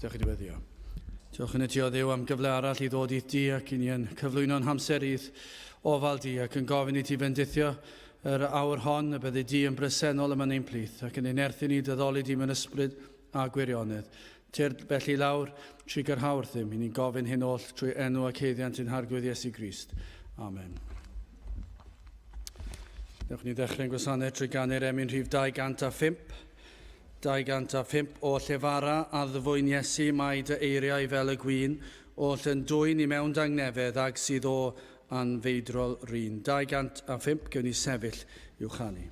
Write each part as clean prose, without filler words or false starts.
Diolch i diweddio. Diolch yn y Dio Dduw am gyfle arall i ddod i'th di ac i ni yn cyflwyno'n hamserydd ofal di ac yn gofyn i ti bendithio yr awr hon y byddu di yn bresennol yma ein plith ac yn unerthu ni dyddoli di mewn ysbryd a gwirionedd. Tyr felly lawr trwy gyrhawr ddim i ni'n gofyn hyn oll trwy enw ac heiddiant yn hargwydd Iesu Grist. Amen. Dewch ni ddechrau'n gwasanaeth trwy ganu'r emyn rhif 205. 205 o llefara a ddyfwyn Iesu mae dy eiriau fel y gwyn, oll yn dwyn i mewn dangnefedd ag sydd o anfeidrol rhin. 205 gewn ni sefyll i'w chanu.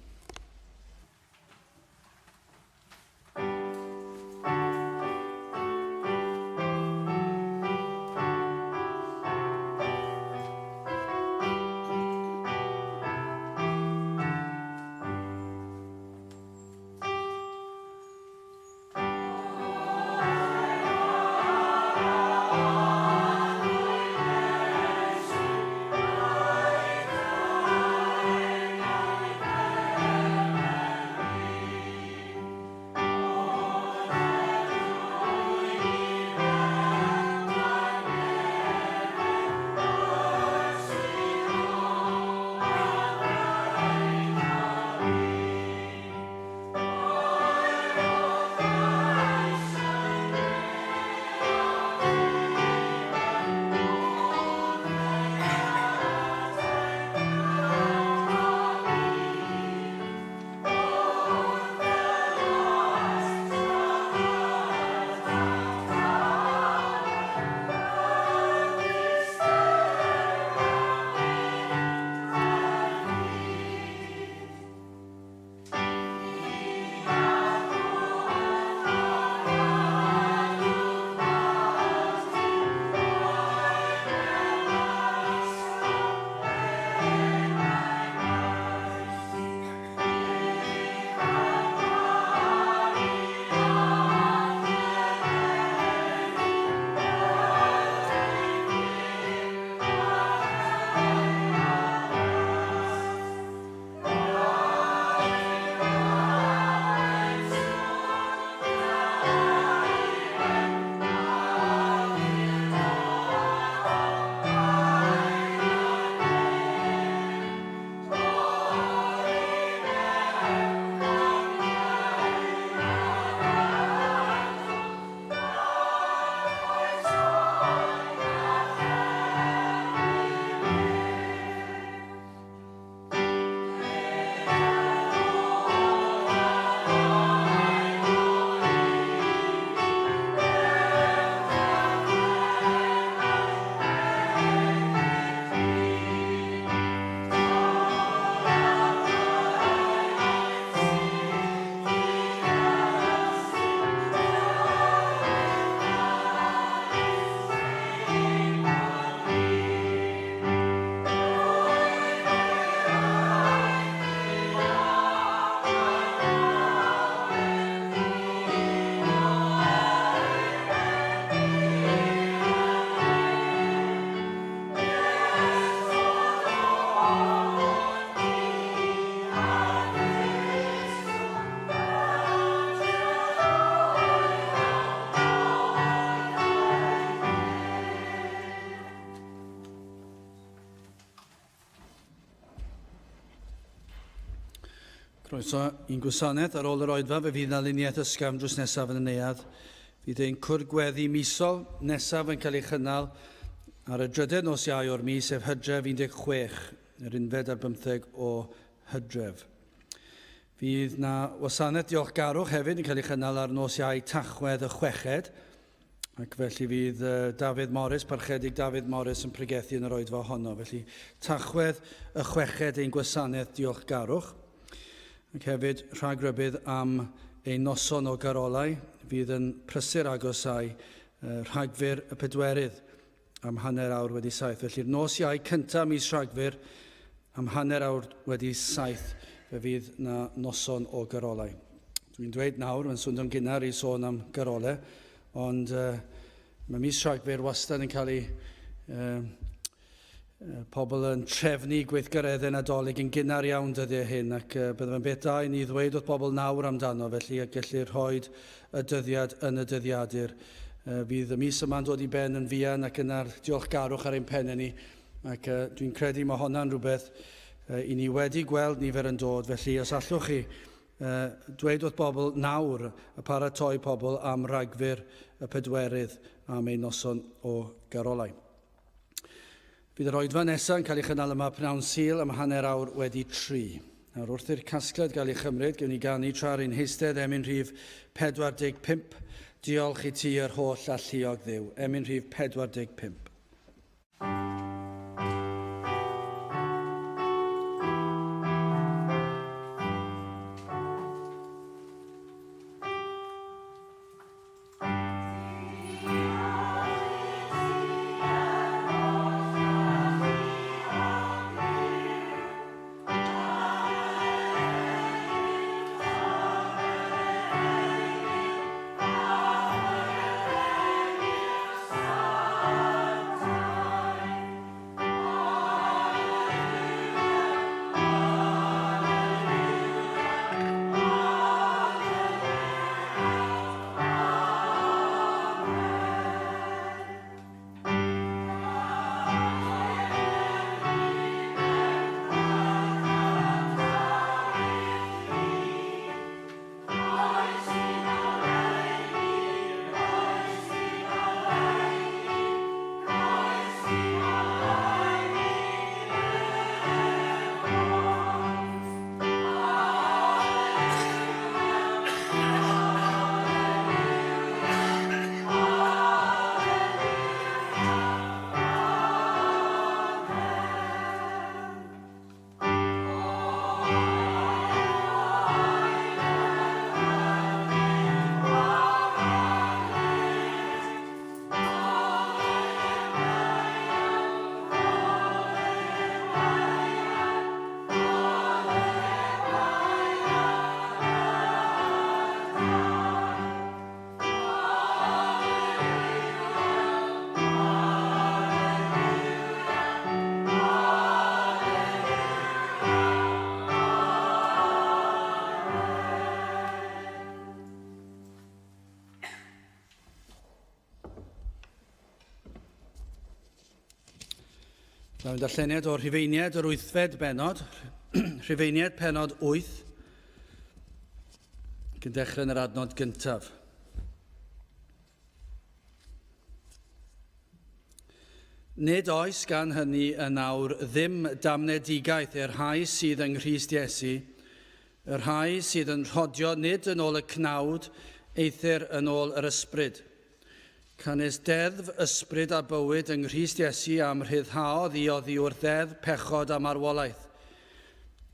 Croeso i'n gwasanaeth ar ôl yr oedfa fe fydd na luniaeth ysgafn drws nesaf yn y neuadd. Fydd ein cwrdd gweddi misol nesaf yn cael ei chynnal ar y drydedd nos Iau o'r mis sef Hydref 16, yr 15 o Hydref. Fydd na wasanaeth diolchgarwch hefyd yn cael ei chynnal ar nos Iau Tachwedd y 6, ac felly fydd Dafydd Morris, parchedig Dafydd Morris yn pregethu yn yr oedfa honno. Felly Tachwedd y 6 ein gwasanaeth diolchgarwch. Ac hefyd rhagrybydd am ein noson o garolau fydd yn prysur agosau Rhagfyr y 4 am hanner awr wedi 7. Felly'r nos Iau cyntaf mis Rhagfyr am hanner awr wedi 7 fe fydd na noson o garolau. Dwi'n dweud nawr, mae'n swnio'n gynnar i sôn am garolau, ond mae mis Rhagfyr wastad yn cael ei pobl yn trefnu gweithgareddau Nadolig yn gynnar iawn dyddiau hyn, ac byddai'n beth da i ni ddweud wrth bobl nawr amdano, felly a gellir rhoi y dyddiad yn y dyddiadur Fydd y mis yma'n dod I ben yn fuan ac yna'r diolchgarwch ar ein pennau ni. Ac dwi'n credu mae hwnna'n rhywbeth I ni wedi gweld nifer yn dod. Felly os allwch chi dweud wrth bobl nawr y paratoi pobl am ragfyr y pedwerydd am ein noson o garolau. Bydd yr oedfa nesaf yn cael ei chynnal yma pnawn Sul am hanner awr wedi 3. Nawr wrth i'r casgliad gael ei chymryd, gewn ni ganu tra'r un heistedd emyn rhif 45. Diolch I ti yr holl alluog Dduw. Emyn rhif 45. Mae'n darlleniad o'r Rhufeiniad yr 8fed benod, Rhufeiniad penod 8, cyn dechrau yn yr adnod gyntaf. Nid oes gan hynny yn awr ddim damnedigaeth i'r rhai sydd yng Nghrist Iesu, y rhai sydd yn rhodio nid yn ôl y cnawd, eithyr yn ôl yr ysbryd. Canes deddf ysbryd a bywyd yng Nghrist Iesu am rhyddhaodd I oddi o'r ddeddf pechod a marwolaeth.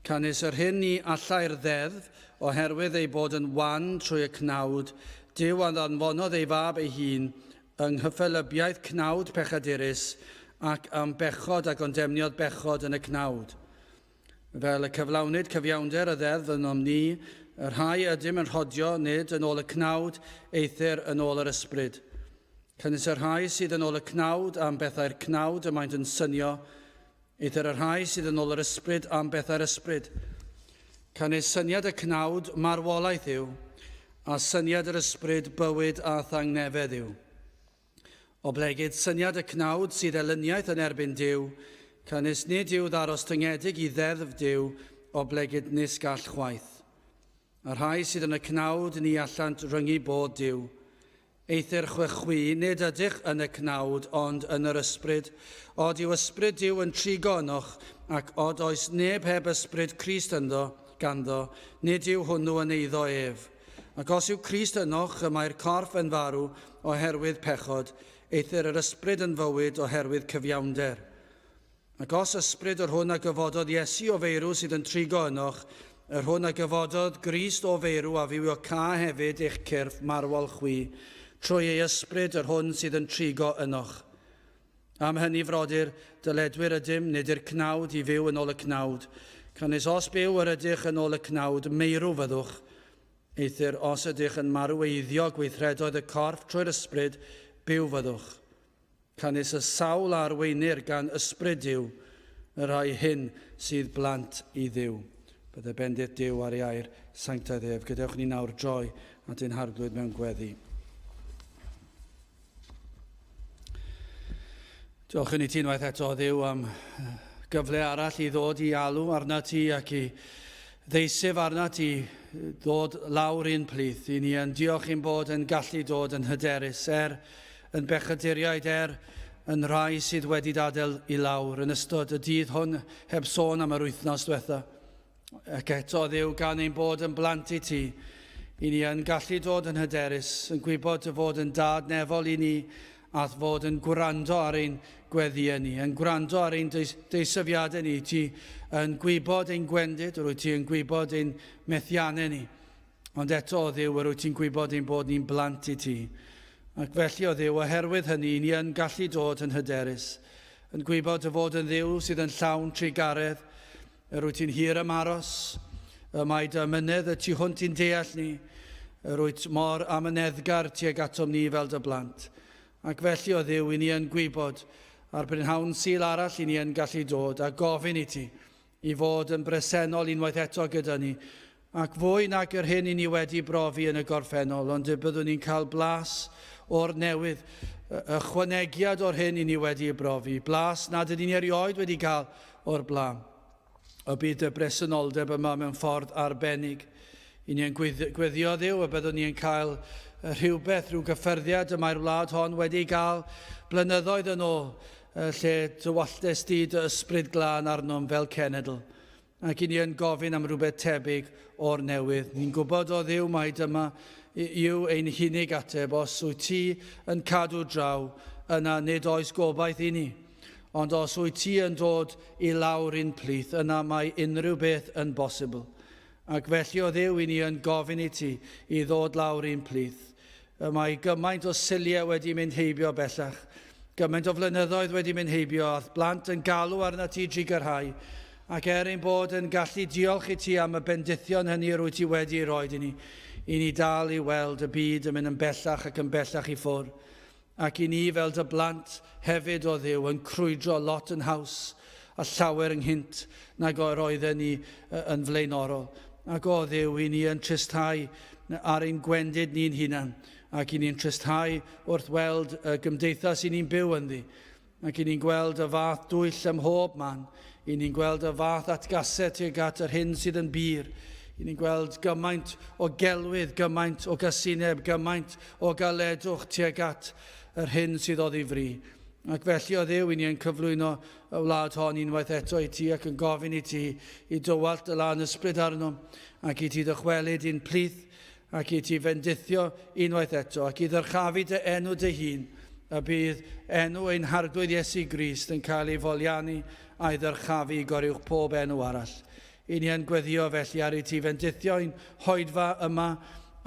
Canes yr hyn I allai'r ddeddf oherwydd ei bod yn wan trwy y cnawd, Dyw a ddanfonodd ei fab ei hun yng nghyffelybiaeth cnawd pechadurus ac am bechod a gondemniodd bechod yn y cnawd. Fel y cyflawnid cyfiawnder y ddeddf yn omni, y rhai ydym yn rhodio nid yn ôl y cnawd, eithyr yn ôl yr ysbryd. Cynnes y rhai sydd yn ôl y cnawd am bethau'r cnawd y maent yn synio, eithyr y rhai sydd yn ôl yr ysbryd am bethau'r ysbryd. Cynnes syniad y cnawd marwolaeth yw, a syniad yr ysbryd bywyd a thangnefedd yw. O blegyd syniad y cnawd sydd elyniaeth yn erbyn Dyw, cynnes nid yw ddaros tyngedig I ddeddf Dyw, o blegyd nis gall chwaith. A rhai sydd yn y cnawd ni allant ryngu bod Dyw. Eithyr chwechwi, nid ydych yn y cnawd, ond yn yr ysbryd. Od yw ysbryd Dyw yn trigo ynoch, ac od oes neb heb ysbryd Crist ganddo, nid yw hwnnw yn eiddo ef. Ac os yw Crist ynoch, y mae'r corff yn farw oherwydd pechod, eithyr yr ysbryd yn fywyd oherwydd cyfiawnder. Ac os ysbryd yr hwn a gyfododd Iesu o feirw sydd yn trigo ynoch, yr hwn a gyfododd Grist o feirw a fyw o ca hefyd eich cyrff marwol chwi, trwy ei ysbryd yr hwn sydd yn trigo ynoch. Am hynny frodyr, dyledwyr ydym nid yw'r cnawd I fyw yn ôl y cnawd, cynnes os byw yr ydych yn ôl y cnawd, meirw fyddwch. Eithyr os ydych yn marweiddio gweithredoedd y corff trwy'r ysbryd, byw fyddwch. Cynnes y sawl arweinir gan ysbryd Dyw, y rhai hyn sydd blant I Dduw. Byddai bendith Dyw ar ei air, sanctaidd ef. Gadewch ni nawr droi at ein harglwyd mewn gweddi. Diolch yn i ti unwaith eto, Dduw, am gyfle arall i ddod i alw arna ti ac i ddeisif arna ti ddod lawr un plith. I ni yn diolch i'n bod yn gallu dod yn hyderus, yn bechaduriaid, yn rai sydd wedi dadael i lawr yn ystod y dydd hwn heb sôn am yr wythnos diwetha. Ac eto, Dduw, gan ein bod yn blant i ti, i ni yn gallu dod yn hyderus, yn gwybod dy fod yn dad nefol i ni, a fod yn gwrando ar ein gweddiau ni, yn gwrando ar ein deisyfiadau ni. Ti yn gwybod ein gwendid, rwy ti yn gwybod ein methiannau ni. Ond eto, o Dduw, rwy ti'n gwybod ein bod ni'n blant i ti. Ac felly, o Dduw, oherwydd hynny, ni yn gallu dod yn hyderus, yn gwybod dy fod yn Dduw sydd yn llawn trigaredd, rwy ti'n hir am aros, y mae dy mynydd y tu hwnt i'n deall ni, rwy mor amyneddgar tuag atom ni fel dy blant. Ac felly, o Dduw, i ni yn gwybod ar brynhawn sul arall i ni yn gallu dod a gofyn i ti i fod yn bresennol unwaith eto gyda ni. Ac fwy nag yr hyn i ni wedi brofi yn y gorffennol, ond y byddwn ni'n cael blas o'r newydd, ychwanegiad o'r hyn i ni wedi brofi. Blas nad ydyn ni erioed wedi cael o'r blaen. O bydd y bresenoldeb yma mewn ffordd arbennig. I ni yn gweddio, Dduw, a byddwn ni'n cael rhywbeth, rhyw gyffyrddiad y mae'r wlad hon wedi cael blynyddoedd yn ôl, lle dywalltes di dy ysbryd glân arnom fel cenedl. Ac i ni yn gofyn am rhywbeth tebyg o'r newydd. Ni'n gwybod, o Dduw, mai dyma yw ein hunig ateb. Os wyt ti yn cadw draw, yna nid oes gobaith i ni. Ond os wyt ti yn dod i lawr un plith, yna mae unrhyw beth yn bosibl. Ac felly, o Dduw, i ni yn gofyn i ti i ddod lawr un plith. Mae gymaint o siliau wedi mynd heibio bellach. Gymaint o flynyddoedd wedi mynd heibio, a blant yn galw arna ti gyrhau. Ac ein bod yn gallu diolch i ti am y bendithion hynny rwy ti wedi roed i ni dal i weld y byd yn mynd yn bellach ac yn bellach i ffwrdd. Ac i ni fel dy blant hefyd, o Dduw, yn crwydro lot yn haws a llawer ynghynt nag roedden ni yn flaenorol. Ac o Dduw, i ni yn tristau ar ein gwendid ni'n hunan, ac i ni'n tristau wrth weld y gymdeithas i ni'n byw ynddi, ac i ni'n gweld y fath dwyll ym mhob man, i ni'n gweld y fath atgasau tuag at yr hyn sydd yn bir, i ni'n gweld gymaint o gelwydd, gymaint o gasineb, gymaint o galedwch tuag at yr hyn sydd o ddifri. Ac felly, o Dduw, i ni yn cyflwyno y wlad hon unwaith eto i ti ac yn gofyn i ti i dywalt y lan ysbryd arno, ac i ti ddychwelyd un plith, ac i ti fendithio unwaith eto, ac i ddyrchafu dy enw dy hun, y bydd enw ein harglwydd Iesu Grist yn cael ei foliannu a'i ddyrchafu i goriwch pob enw arall. I ni yn gweddio felly ar i ti fendithio ein hoedfa yma,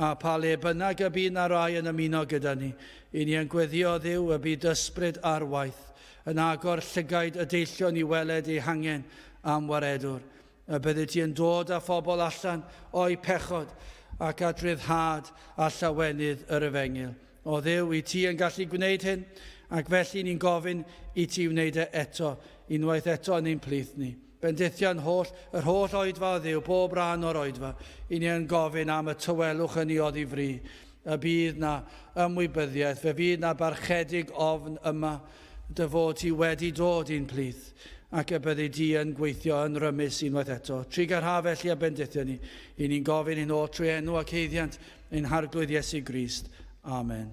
a pa le bynnag y bydd na rai yn ymuno gyda ni. I ni yn gweddio, Dduw, y bydd ysbryd ar waith, yn agor llygaid y deillion i weled ei hangen am waredwr. Y bydde ti yn dod â phobl allan o'i pechod ac a dryddhad a llawenydd yr efengil. O Dduw, i ti yn gallu gwneud hyn, ac felly ni'n gofyn i ti wneud e eto, unwaith eto yn ein plith ni. Bendithion yr holl oedfa, o Dduw, bob rhan o'r oedfa. I ni yn gofyn am y tywelwch yn ei o ddifri. Y bydd na ymwybyddiaeth, fe fydd na barchedig ofn yma, dy fod ti wedi dod i'n plith, ac y byddi di yn gweithio yn rymus unwaith eto. Trigarha felly a bendithio ni. I ni'n gofyn yn ôl trwy enw ac heiddiant ein harglwydd Iesu Grist. Amen.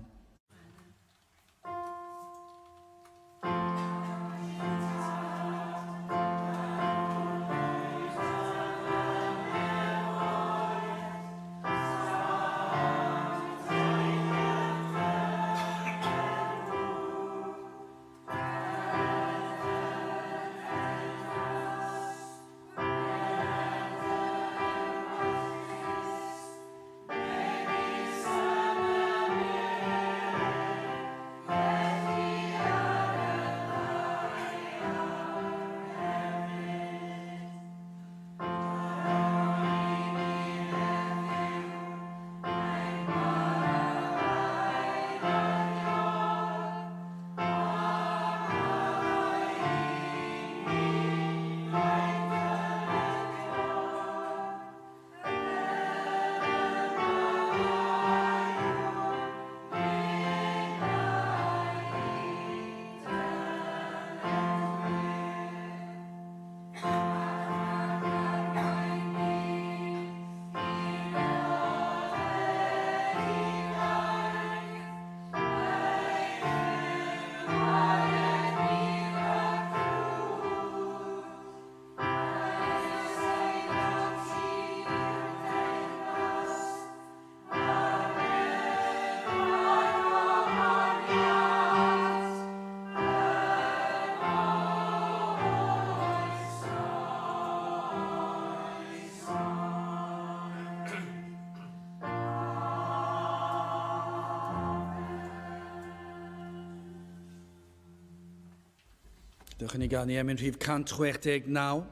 Dewch ni gan i emyn rhif 169.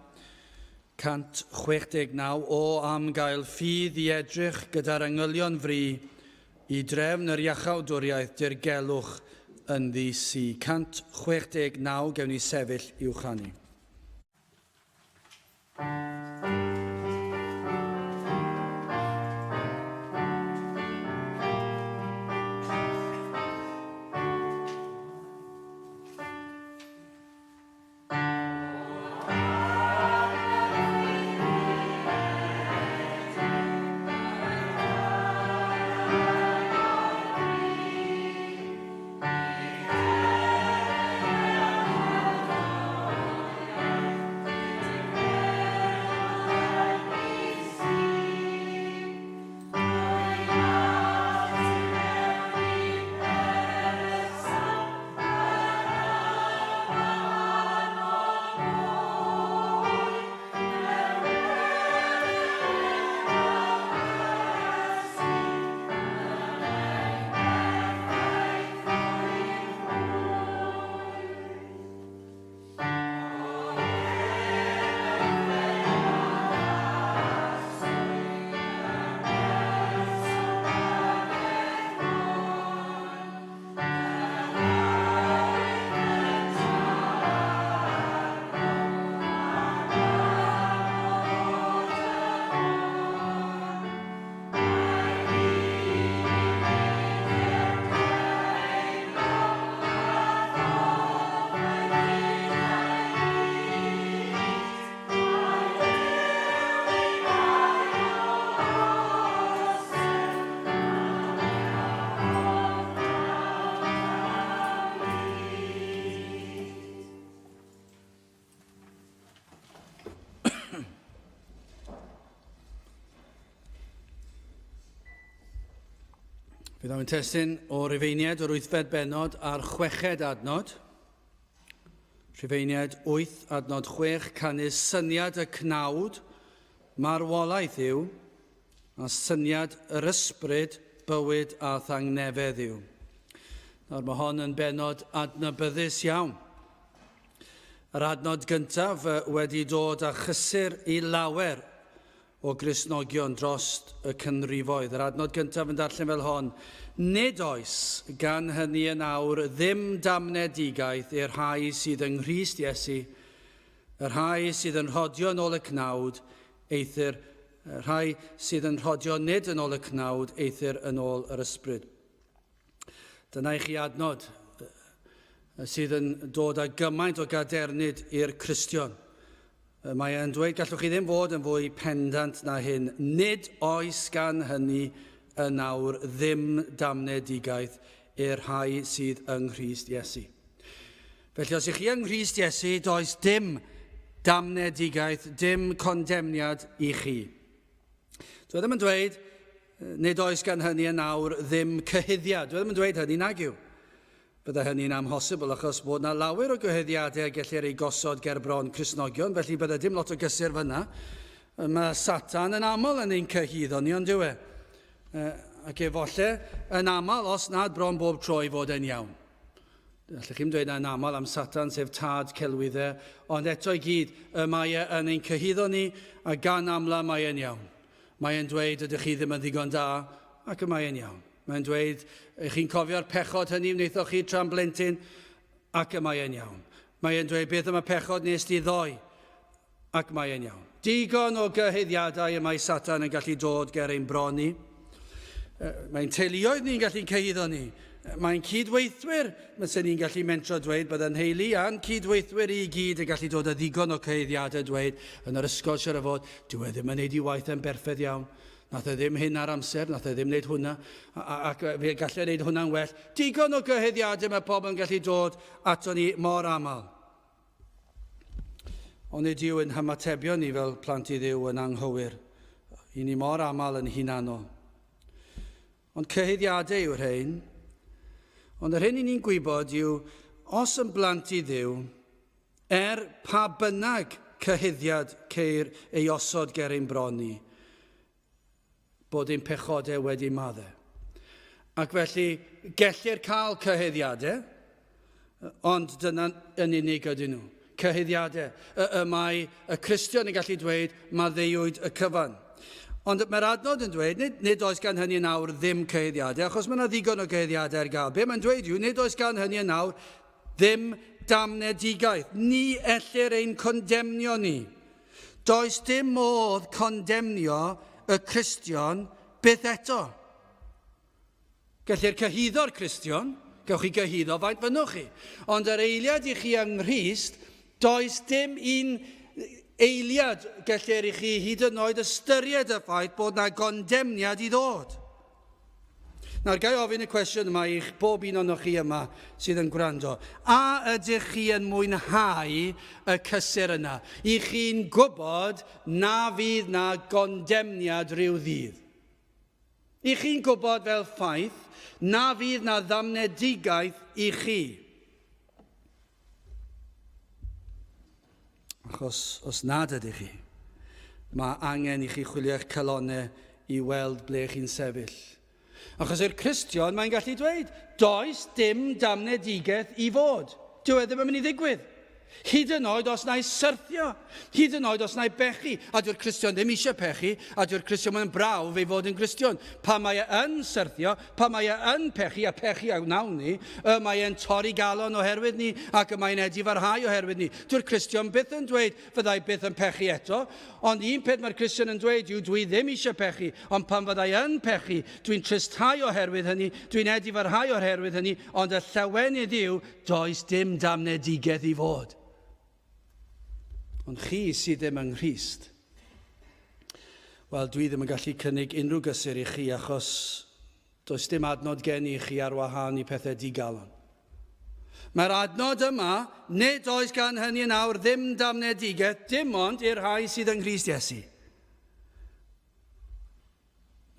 169 o am gael ffydd i edrych gyda'r angylion fri i drefn yr iachawdwriaeth dirgelwch yn ddi-si. 169 gewn ni sefyll i'w chanu. Bydd am yn testyn o Rifeinied o'r 8fed benod a'r 6ed adnod. Rifeinied 8 adnod 6 canu syniad y cnawd marwolaeth yw a syniad yr ysbryd bywyd a thangnefedd yw. Nawr mae hon yn benod adnabyddus iawn. Yr adnod gyntaf wedi dod â chysur i lawer o Gristnogion drost y cynrifoedd. Yr adnod gyntaf yn darllen fel hon. Nid oes gan hynny yn awr ddim damnedigaeth i'r rhai sydd yng Nghrist Iesu, yr rhai sydd yn rhodio yn ôl y cnawd, eithir, yr rhai sydd yn rhodio nid yn ôl y cnawd, eithir yn ôl yr ysbryd. Dyna i chi adnod sydd yn dod â gymaint o gadernid i'r Cristion. Mae e'n dweud, gallwch chi ddim fod yn fwy pendant na hyn. Nid oes gan hynny yn awr ddim damnedigaeth i'r rhai sydd yng Nghrist Iesu. Felly os ych chi yng Nghrist Iesu, does dim damnedigaeth, dim condemniad i chi. Dwi ddim yn dweud, nid oes gan hynny yn awr ddim cyhuddiad. Dwi ddim yn dweud hynny nag yw. Bydde hynny'n amhosibl achos bod yna lawer o gyhuddiadau gellir ei gosod ger bron Cristnogion, felly bydde dim lot o gysur fyna. Mae Satan yn aml yn ein cyhuddo ni, ond dyw e. Ac efallai yn aml os nad bron bob tro i fod yn iawn. Allech chi'n dweud yn aml am Satan sef tad celwyddau, ond eto i gyd mae yn ein cyhuddo ni a gan amla mae yn iawn. Mae e'n dweud ydych chi ddim yn ddigon da ac mae yn iawn. Mae'n dweud, chi'n cofio'r pechod hynny wnaethoch chi tra'n blentyn, ac mae e'n iawn. Mae'n dweud, beth yma pechod nes di ddoi, ac mae e'n iawn. Digon o gyhuddiadau y mae Satan yn gallu dod ger ein bron ni. Mae'n teuluoedd ni'n gallu cyhuddo ni. Mae'n cydweithwyr, mysen ni'n gallu mentro dweud, bydd yn heili a'n cydweithwyr i gyd yn gallu dod â ddigon o cyhuddiadau dweud, yn yr ysgol siarad fod, dyw e ddim yn neud i waith yn berffedd iawn. Nath e ddim hyn ar amser, nath e ddim wneud hwnna, ac fe gallai wneud hwnna'n well. Digon o gyhuddiadau mae pobl yn gallu dod ato ni mor aml. Ond nid yw yn hymatebion ni fel plant i Dduw yn anghywir. I ni mor aml yn hunanol. Ond cyhuddiadau yw'r rhain. Ond yr hyn i ni'n gwybod yw, os yn blant i Dduw, pa bynnag cyhuddiad ceir ei osod ger ein bron ni, bod ein pechodau wedi maddau. Ac felly, gellir cael cyhuddiadau, ond dyna yn unig ydyn nhw. cyhuddiadau. Mae y Cristion yn gallu dweud maddeuwyd y cyfan. Ond mae'r adnod yn dweud, nid oes gan hynny nawr ddim cyhuddiadau, achos mae yna ddigon o cyhuddiadau ar gael. Be mae'n dweud yw, nid oes gan hynny nawr ddim damnedigaeth. Ni ellir ein condemnio ni. Does dim modd condemnio y Cristion byth eto. Gellir cyhuddo'r Cristion, gewch chi gyhuddo faint fynnwch chi. Ond yr eiliad I chi yng Nghrist, does dim un eiliad gellir I chi hyd yn oed ystyried y ffaith bod na gondemniad I ddod. Nawr, gai ofyn y cwestiwn yma i'ch bob un o'ch chi yma sydd yn gwrando. A ydych chi yn mwynhau y cysur yna? I chi'n gwybod na fydd na gondemniad rhyw ddydd? I chi'n gwybod fel ffaith na fydd na ddamnedigaeth I chi? Achos os nad ydych chi, mae angen I chi chwilio'ch calonnau I weld ble chi'n sefyll. Achos i'r Cristion, mae'n gallu dweud, does dim damnedigaeth I fod. Dyw e ddim yn mynd I ddigwydd. Hyd yn oed os na'i syrthio, hyd yn oed os na'i bechu, a dyw'r Cristion ddim eisiau pechu, a dyw'r Cristion mae'n braw fe fod yn Cristion. Pa mae yn syrthio, pa mae yn pechu, a pechu a wnawn ni, mae e'n torri galon oherwydd ni, ac mae'n edifarhau oherwydd ni. Dyw'r Cristion byth yn dweud, fyddai byth yn pechu eto, ond un peth mae'r Cristion yn dweud yw, dwi ddim eisiau pechu, ond pan fyddai yn pechu, dwi'n tristau oherwydd hynny, dwi'n edifarhau oherwydd hynny, ond y llawenydd yw, does dim damnedigaeth I fod. Ond chi sydd ddim yng Nghrist, wel, dwi ddim yn gallu cynnig unrhyw gysur I chi achos does dim adnod gen I chi ar wahân I pethau digalon. Mae'r adnod yma, nid oes gan hynny nawr ddim damnedigaeth, dim ond i'r rhai sydd yng Nghrist Iesu.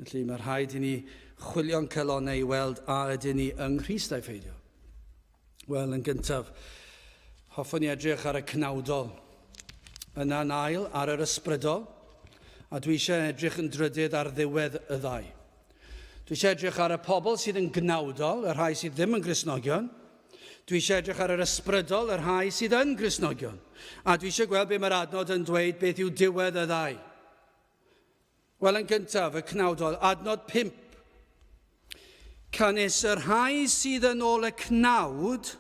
Felly mae'r rhaid I ni chwilio'n calonnau I weld a ydyn ni yng Nghrist a'i pheidio. Wel, yn gyntaf, hoffwn I edrych ar y cnawdol. Yna'n ail ar yr ysbrydol, a dwi eisiau edrych yn drydydd ar ddiwedd y ddau. Dwi eisiau edrych ar y pobl sydd yn gnawdol, y rhai sydd ddim yn Gristnogion. Dwi eisiau edrych ar yr ysbrydol, y rhai sydd yn Gristnogion. A dwi eisiau gweld be mae'r adnod yn dweud beth yw diwedd y ddau. Wel, yn gyntaf, y cnawdol, adnod 5. Cynnes y rhai sydd yn ôl y cnawd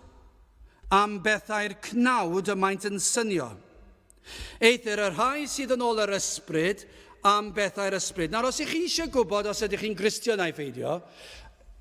am bethau'r cnawd y maent yn synio. Eithir y rhai sydd yn ôl yr ysbryd am bethau'r ysbryd. Nawr, os ych chi eisiau gwybod os ydych chi'n Gristion a'i pheidio,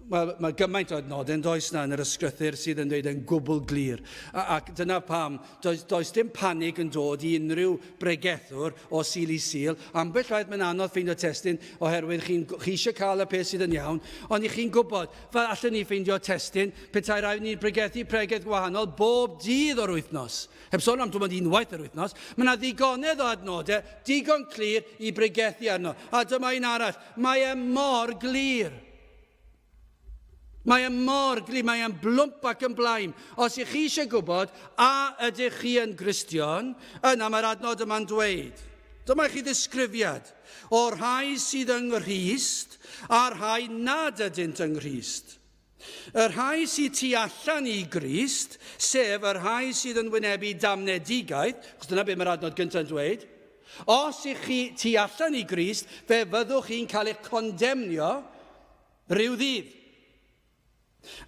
wel, mae gymaint o adnodau does na yn yr ysgrythyr sydd yn dweud yn gwbl glir. Ac dyna pam, does dim panig yn dod I unrhyw bregethwr o sil I sil. Ambell waith mae'n anodd ffeindio testyn oherwydd chi eisiau cael y peth sydd yn iawn, ond I chi'n gwybod, fel allan ni ffeindio testyn, petai rhaid ni'n bregethu pregeth gwahanol bob dydd o'r wythnos. Heb sôn am dwi'n unwaith yr wythnos, mae yna ddigonedd o adnodau, digon clir I bregethu arno. A dyma un arall, mae mor glir. Mae mor glir, mae blwmp ac yn blaen. Os ych chi eisiau gwybod, a ydych chi yn Gristion, yna mae'r adnod yma'n dweud. Dyma chi ddisgrifiad o'r rhai sydd yng Nghrist a'r rhai nad ydynt yng Nghrist. Y rhai sydd tu allan I Grist, sef y rhai sydd yn wynebu damnedigaeth, chos dyna be mae'r adnod gyntaf yn dweud, os ych chi tu allan I Grist, fe fyddwch chi'n cael eich condemnio rhyw ddydd.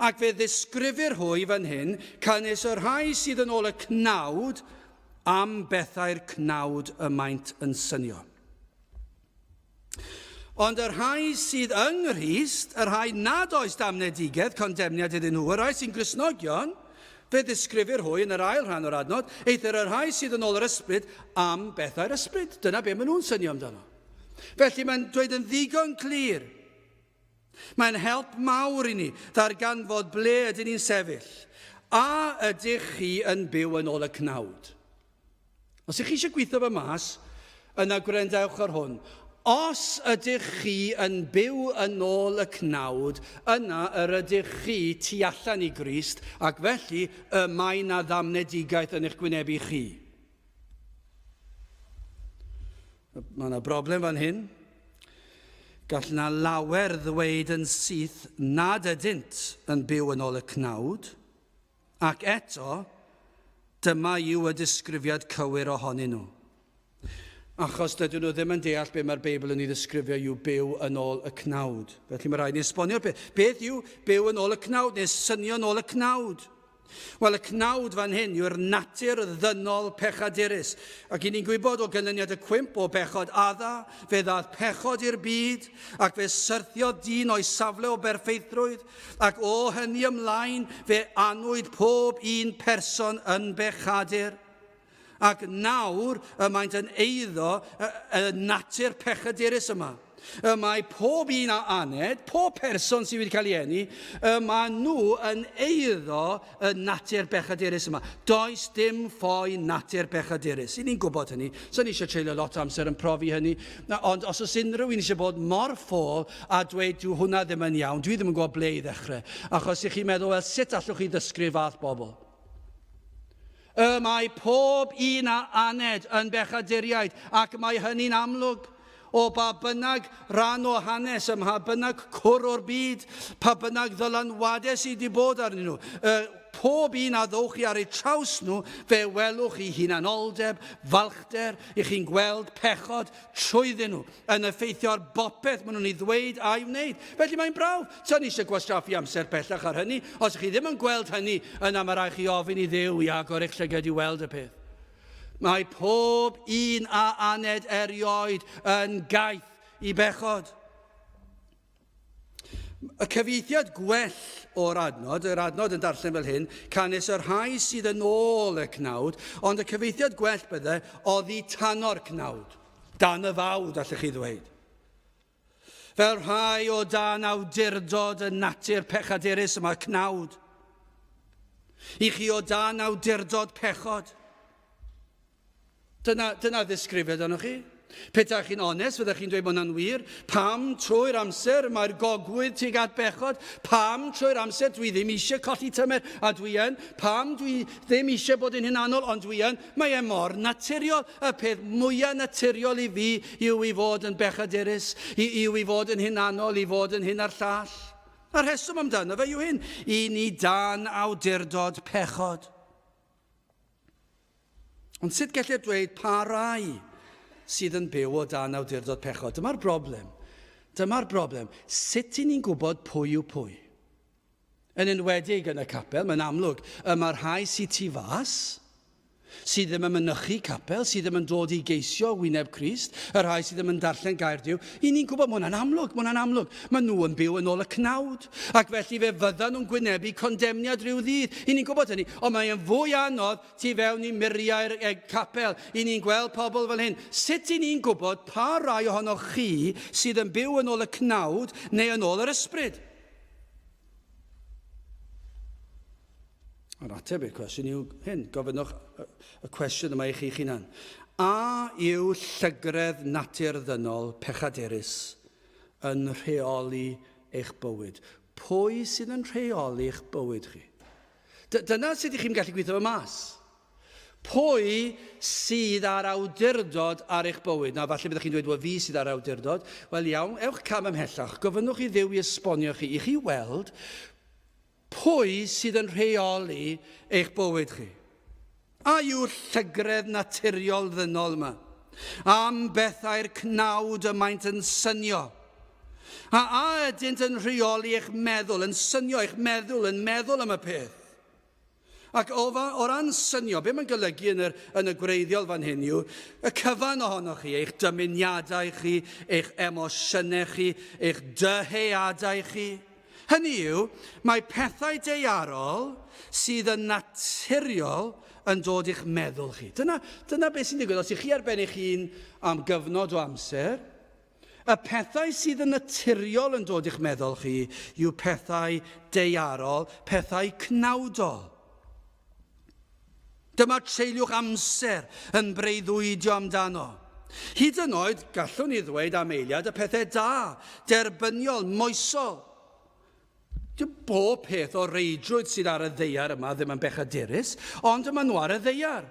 Ac fe ddisgrifir hwy fan hyn, cynnes y rhai sydd yn ôl y cnawd am bethau'r cnawd y maent yn synio. Ond y rhai sydd yng Nghrist, y rhai nad oes damnedigaeth, condemniad iddyn nhw, y rhai sy'n Gristnogion, fe ddisgrifir hwy yn yr ail rhan o'r adnod, eithir y rhai sydd yn ôl yr ysbryd am bethau'r ysbryd. Dyna be maen nhw'n synio amdano. Felly mae'n dweud yn ddigon clir. Mae'n help mawr I ni ddarganfod ble ydyn ni'n sefyll. A ydych chi yn byw yn ôl y cnawd? Os ych chi eisiau gweithio fy mas, yna gwrandewch ar hwn. Os ydych chi yn byw yn ôl y cnawd, yna yr ydych chi tu allan I Grist, ac felly mae na ddamnedigaeth yn eich gwynebu chi. Mae yna broblem fan hyn. Gall na lawer ddweud yn syth nad ydynt yn byw yn ôl y cnawd, ac eto Dyma yw y disgrifiad cywir ohonyn nhw. Achos dydyn nhw ddim yn deall be mae'r Beibl yn ei ddisgrifio yw byw yn ôl y cnawd. Felly mae rhaid ni esbonio beth yw byw yn ôl y cnawd neu synio yn ôl y cnawd. Wel, y cnawd fan hyn yw'r natur ddynol pechadurus. Ac i ni'n gwybod o ganlyniad y cwymp o bechod adda, fe ddaeth pechod i'r byd, ac fe syrthio dyn o'i safle o berffeithrwydd, ac o hynny ymlaen fe anwyd pob un person yn bechadur. Ac nawr maent yn eiddo y natur pechadurus yma. Mae pob un a aned, pob person sydd wedi cael ei eni, mae nhw yn eiddo y natur bechadurus yma. Does dim ffoi natur bechadurus. I ni'n gwybod hynny. So ni eisiau treulio lot o amser yn profi hynny. Ond os oes unrhyw un eisiau bod mor ffôl a dweud dyw hwnna ddim yn iawn, dwi ddim yn gwybod ble i ddechrau. Achos i chi meddwl, wel, sut allwch chi ddysgu'r fath bobl? Mae pob un a aned yn bechaduriaid, ac mae hynny'n amlwg o ba bynnag rhan o hanes ym mha bynnag cwr o'r byd, pa bynnag ddylanwadau sydd wedi bod arnyn nhw. Pob un a ddowch chi ar eu traws nhw, fe welwch chi hunanoldeb, falchder, i chi'n gweld pechod trwyddyn nhw, yn effeithio'r bopeth maen nhw'n ei ddweud a'i wneud. Felly mae'n brawf. So ni eisiau gwastraffu amser bellach ar hynny. Os chi ddim yn gweld hynny, yna mae rhaid chi ofyn i Dduw i agor eich llygad i weld y peth. Mae pob un a aned erioed yn gaeth i bechod. Y cyfeithiad gwell o'r adnod, yr adnod yn darllen fel hyn, canes yr rhai sydd yn ôl y cnawd, ond y cyfeithiad gwell bydde, oddi tano'r cnawd. Dan y fawd, allech chi ddweud. Fel rhai o dan awdurdod y natur pechadurus yma cnawd. I chi o dan awdurdod pechod. Dyna ddisgrifiad arnoch chi. Petach chi'n onest, fyddech chi'n dweud bod hwnna'n wir. Pam trwy'r amser mae'r gogwydd tuag at bechod? Pam trwy'r amser dwi ddim eisiau colli tymer a dwi yn? Pam dwi ddim eisiau bod yn hunanol ond dwi yn? Mae e mor naturiol. Y peth mwyaf naturiol i fi yw i fod yn bechadurus, yw i fod yn hunanol, i fod yn hyn a'r llall. A'r rheswm amdano fe yw hyn. I ni dan awdurdod pechod. Ond sut gallai dweud pa rai sydd yn byw o dan awdurdod pechod? Dyma'r broblem. Dyma'r broblem. Sut i ni'n gwybod pwy yw pwy? Yn enwedig yn y capel, mae'n amlwg, mae'r rhai sydd tu fas, sydd ddim yn mynychu capel, sydd ddim yn dod i geisio wyneb Crist, y rhai sydd ddim yn darllen gair Duw. I ni'n gwybod, mae hwnna'n amlwg. Mae nhw yn byw yn ôl y cnawd. Ac felly fe fyddan nhw'n gwynebu condemniad rhyw ddydd. I ni'n gwybod hynny. Ond mae'n fwy anodd tu fewn i muriau'r capel. I ni'n gweld pobl fel hyn. Sut i ni'n gwybod pa rai ohonoch chi sydd yn byw yn ôl y cnawd neu yn ôl yr ysbryd? Yr ateb i'r cwestiwn yw hyn. Gofynnwch y cwestiwn yma i chi'ch hunan. A yw llygredd natur ddynol pechadurus yn rheoli eich bywyd? Pwy sydd yn rheoli eich bywyd chi? Dyna sut ych chi'n gallu gweithio fy mas. Pwy sydd ar awdurdod ar eich bywyd? Na, falle byddwch chi'n dweud, wel, fi sydd ar awdurdod. Wel, iawn, ewch cam ymhellach. Gofynnwch i Dduw i esbonio chi. I chi weld pwy sydd yn rheoli eich bywyd chi. A yw'r llygredd naturiol ddynol yma? Am bethau'r cnawd y maent yn synio? A ydynt yn rheoli eich meddwl, yn synio eich meddwl, yn meddwl am y peth? Ac o ran synio, be mae'n golygu yn y gwreiddiol fan hyn yw, y cyfan ohonoch chi, eich dymuniadau chi, eich emosiynau chi, eich dyheadau chi. Hynny yw, mae pethau deiarol sydd yn naturiol yn dod i'ch meddwl chi. Dyna beth sy'n digwydd. Os ych chi ar ben eich hun am gyfnod o amser, y pethau sydd yn naturiol yn dod i'ch meddwl chi yw pethau deiarol, pethau cnawdol. Dyma treiliwch amser yn breuddwydio amdano. Hyd yn oed, gallwn ni ddweud am eiliad, y pethau da, derbyniol, moesol. Dyw bob peth o reidrwydd sydd ar y ddeiar yma ddim yn bechadurus, ond yma nhw ar y ddeiar.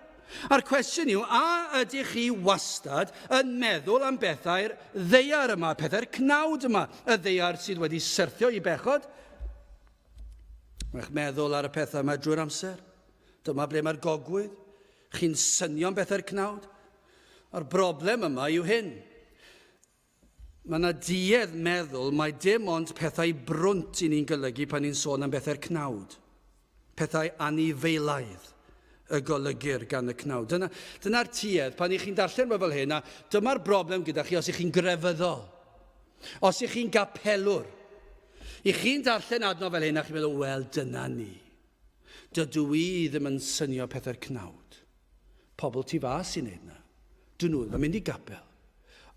A'r cwestiwn yw, a ydych chi wastad yn meddwl am bethau'r ddeiar yma, pethau'r cnawd yma, y ddeiar sydd wedi syrthio i bechod? Mae'ch meddwl ar y pethau yma drwy'r amser. Dyma ble mae'r gogwydd. Chi'n synio'n bethau'r cnawd. A'r broblem yma yw hyn. Mae yna duedd meddwl mai dim ond pethau brwnt i ni'n golygu pan ni'n sôn am bethau'r cnawd. Pethau anifeilaidd y golygir gan y cnawd. Dyna'r tuedd pan i chi'n darllen fel hyn, a dyma'r broblem gyda chi os i chi'n grefyddol. Os i chi'n gapelwr. I chi'n darllen adno fel hyn a chi'n meddwl, wel, dyna ni. Dydw i ddim yn synio pethau'r cnawd. Pobl tu fas i'n neud na. Dyn nhw ddim yn mynd i gapel.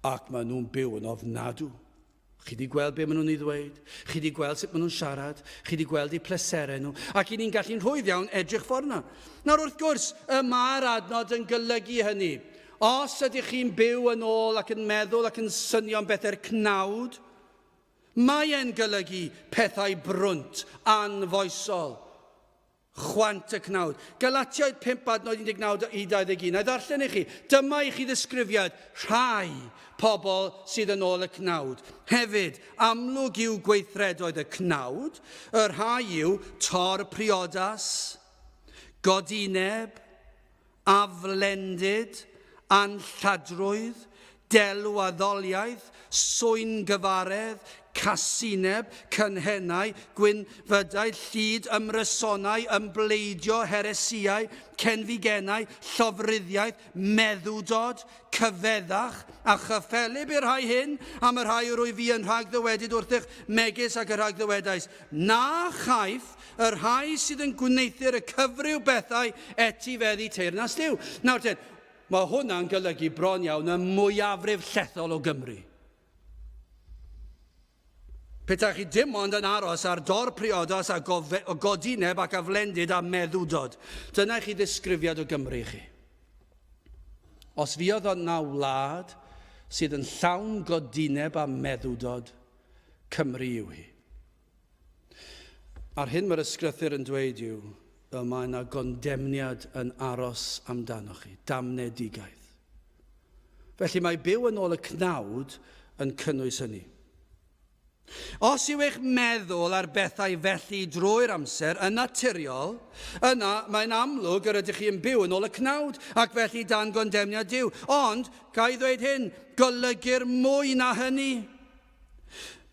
Ac maen nhw'n byw yn ofnadw. Chi wedi gweld be maen nhw'n ei ddweud. Chi wedi gweld sut maen nhw'n siarad. Chi wedi gweld eu pleserau nhw. Ac i ni'n gallu'n rhwydd iawn edrych ffordd na. Nawr wrth gwrs, yma'r adnod yn golygu hynny. Os ydych chi'n byw yn ôl ac yn meddwl ac yn synio'n bethau'r cnawd, mae e'n golygu pethau brwnt, anfoesol. Chwant y cnawd. Galatiaid 5 adnod 19 i 21. A ddarllen i chi. Dyma i chi ddisgrifiad rhai pobl sydd yn ôl y cnawd. Hefyd, amlwg yw gweithredoedd y cnawd. Y rhai yw tor priodas, godineb, aflendid, anlladrwydd, delwaddoliaeth, swyn gyfaredd, casineb, cynhennau, gwynfydau, llyd, ymrysonau, ymleidio, heresiau, cenfigenau, llofruddiaeth, meddwdod, cyfeddach, a chyffelib i'r rhai hyn, am y rhai o'r fi yn rhagddywedyd wrthych megis ac y rhagddywedais. Na chaiff y rhai sydd yn gwneithio'r y cyfryw bethau etifeddu teyrnas Duw. Nawr ten, mae hwnna'n golygu bron iawn y mwyafrif llethol o Gymru. Petach chi dim ond yn aros ar dor priodas a godineb ac aflendid a meddwdod. Dyna chi ddisgrifiad o Gymru chi. Os fuodd yna wlad sydd yn llawn godineb a meddwdod, Cymru yw hi. A'r hyn mae'r ysgrythur yn dweud yw, mae yna gondemniad yn aros amdano chi, damnedigaeth. Felly mae byw yn ôl y cnawd yn cynnwys hynny. Os yw eich meddwl ar bethau felly drwy'r amser yn naturiol, yna mae'n amlwg yr ydych chi yn byw yn ôl y cnawd ac felly dan gondemniad Duw. Ond, ga i ddweud hyn, golygir mwy na hynny.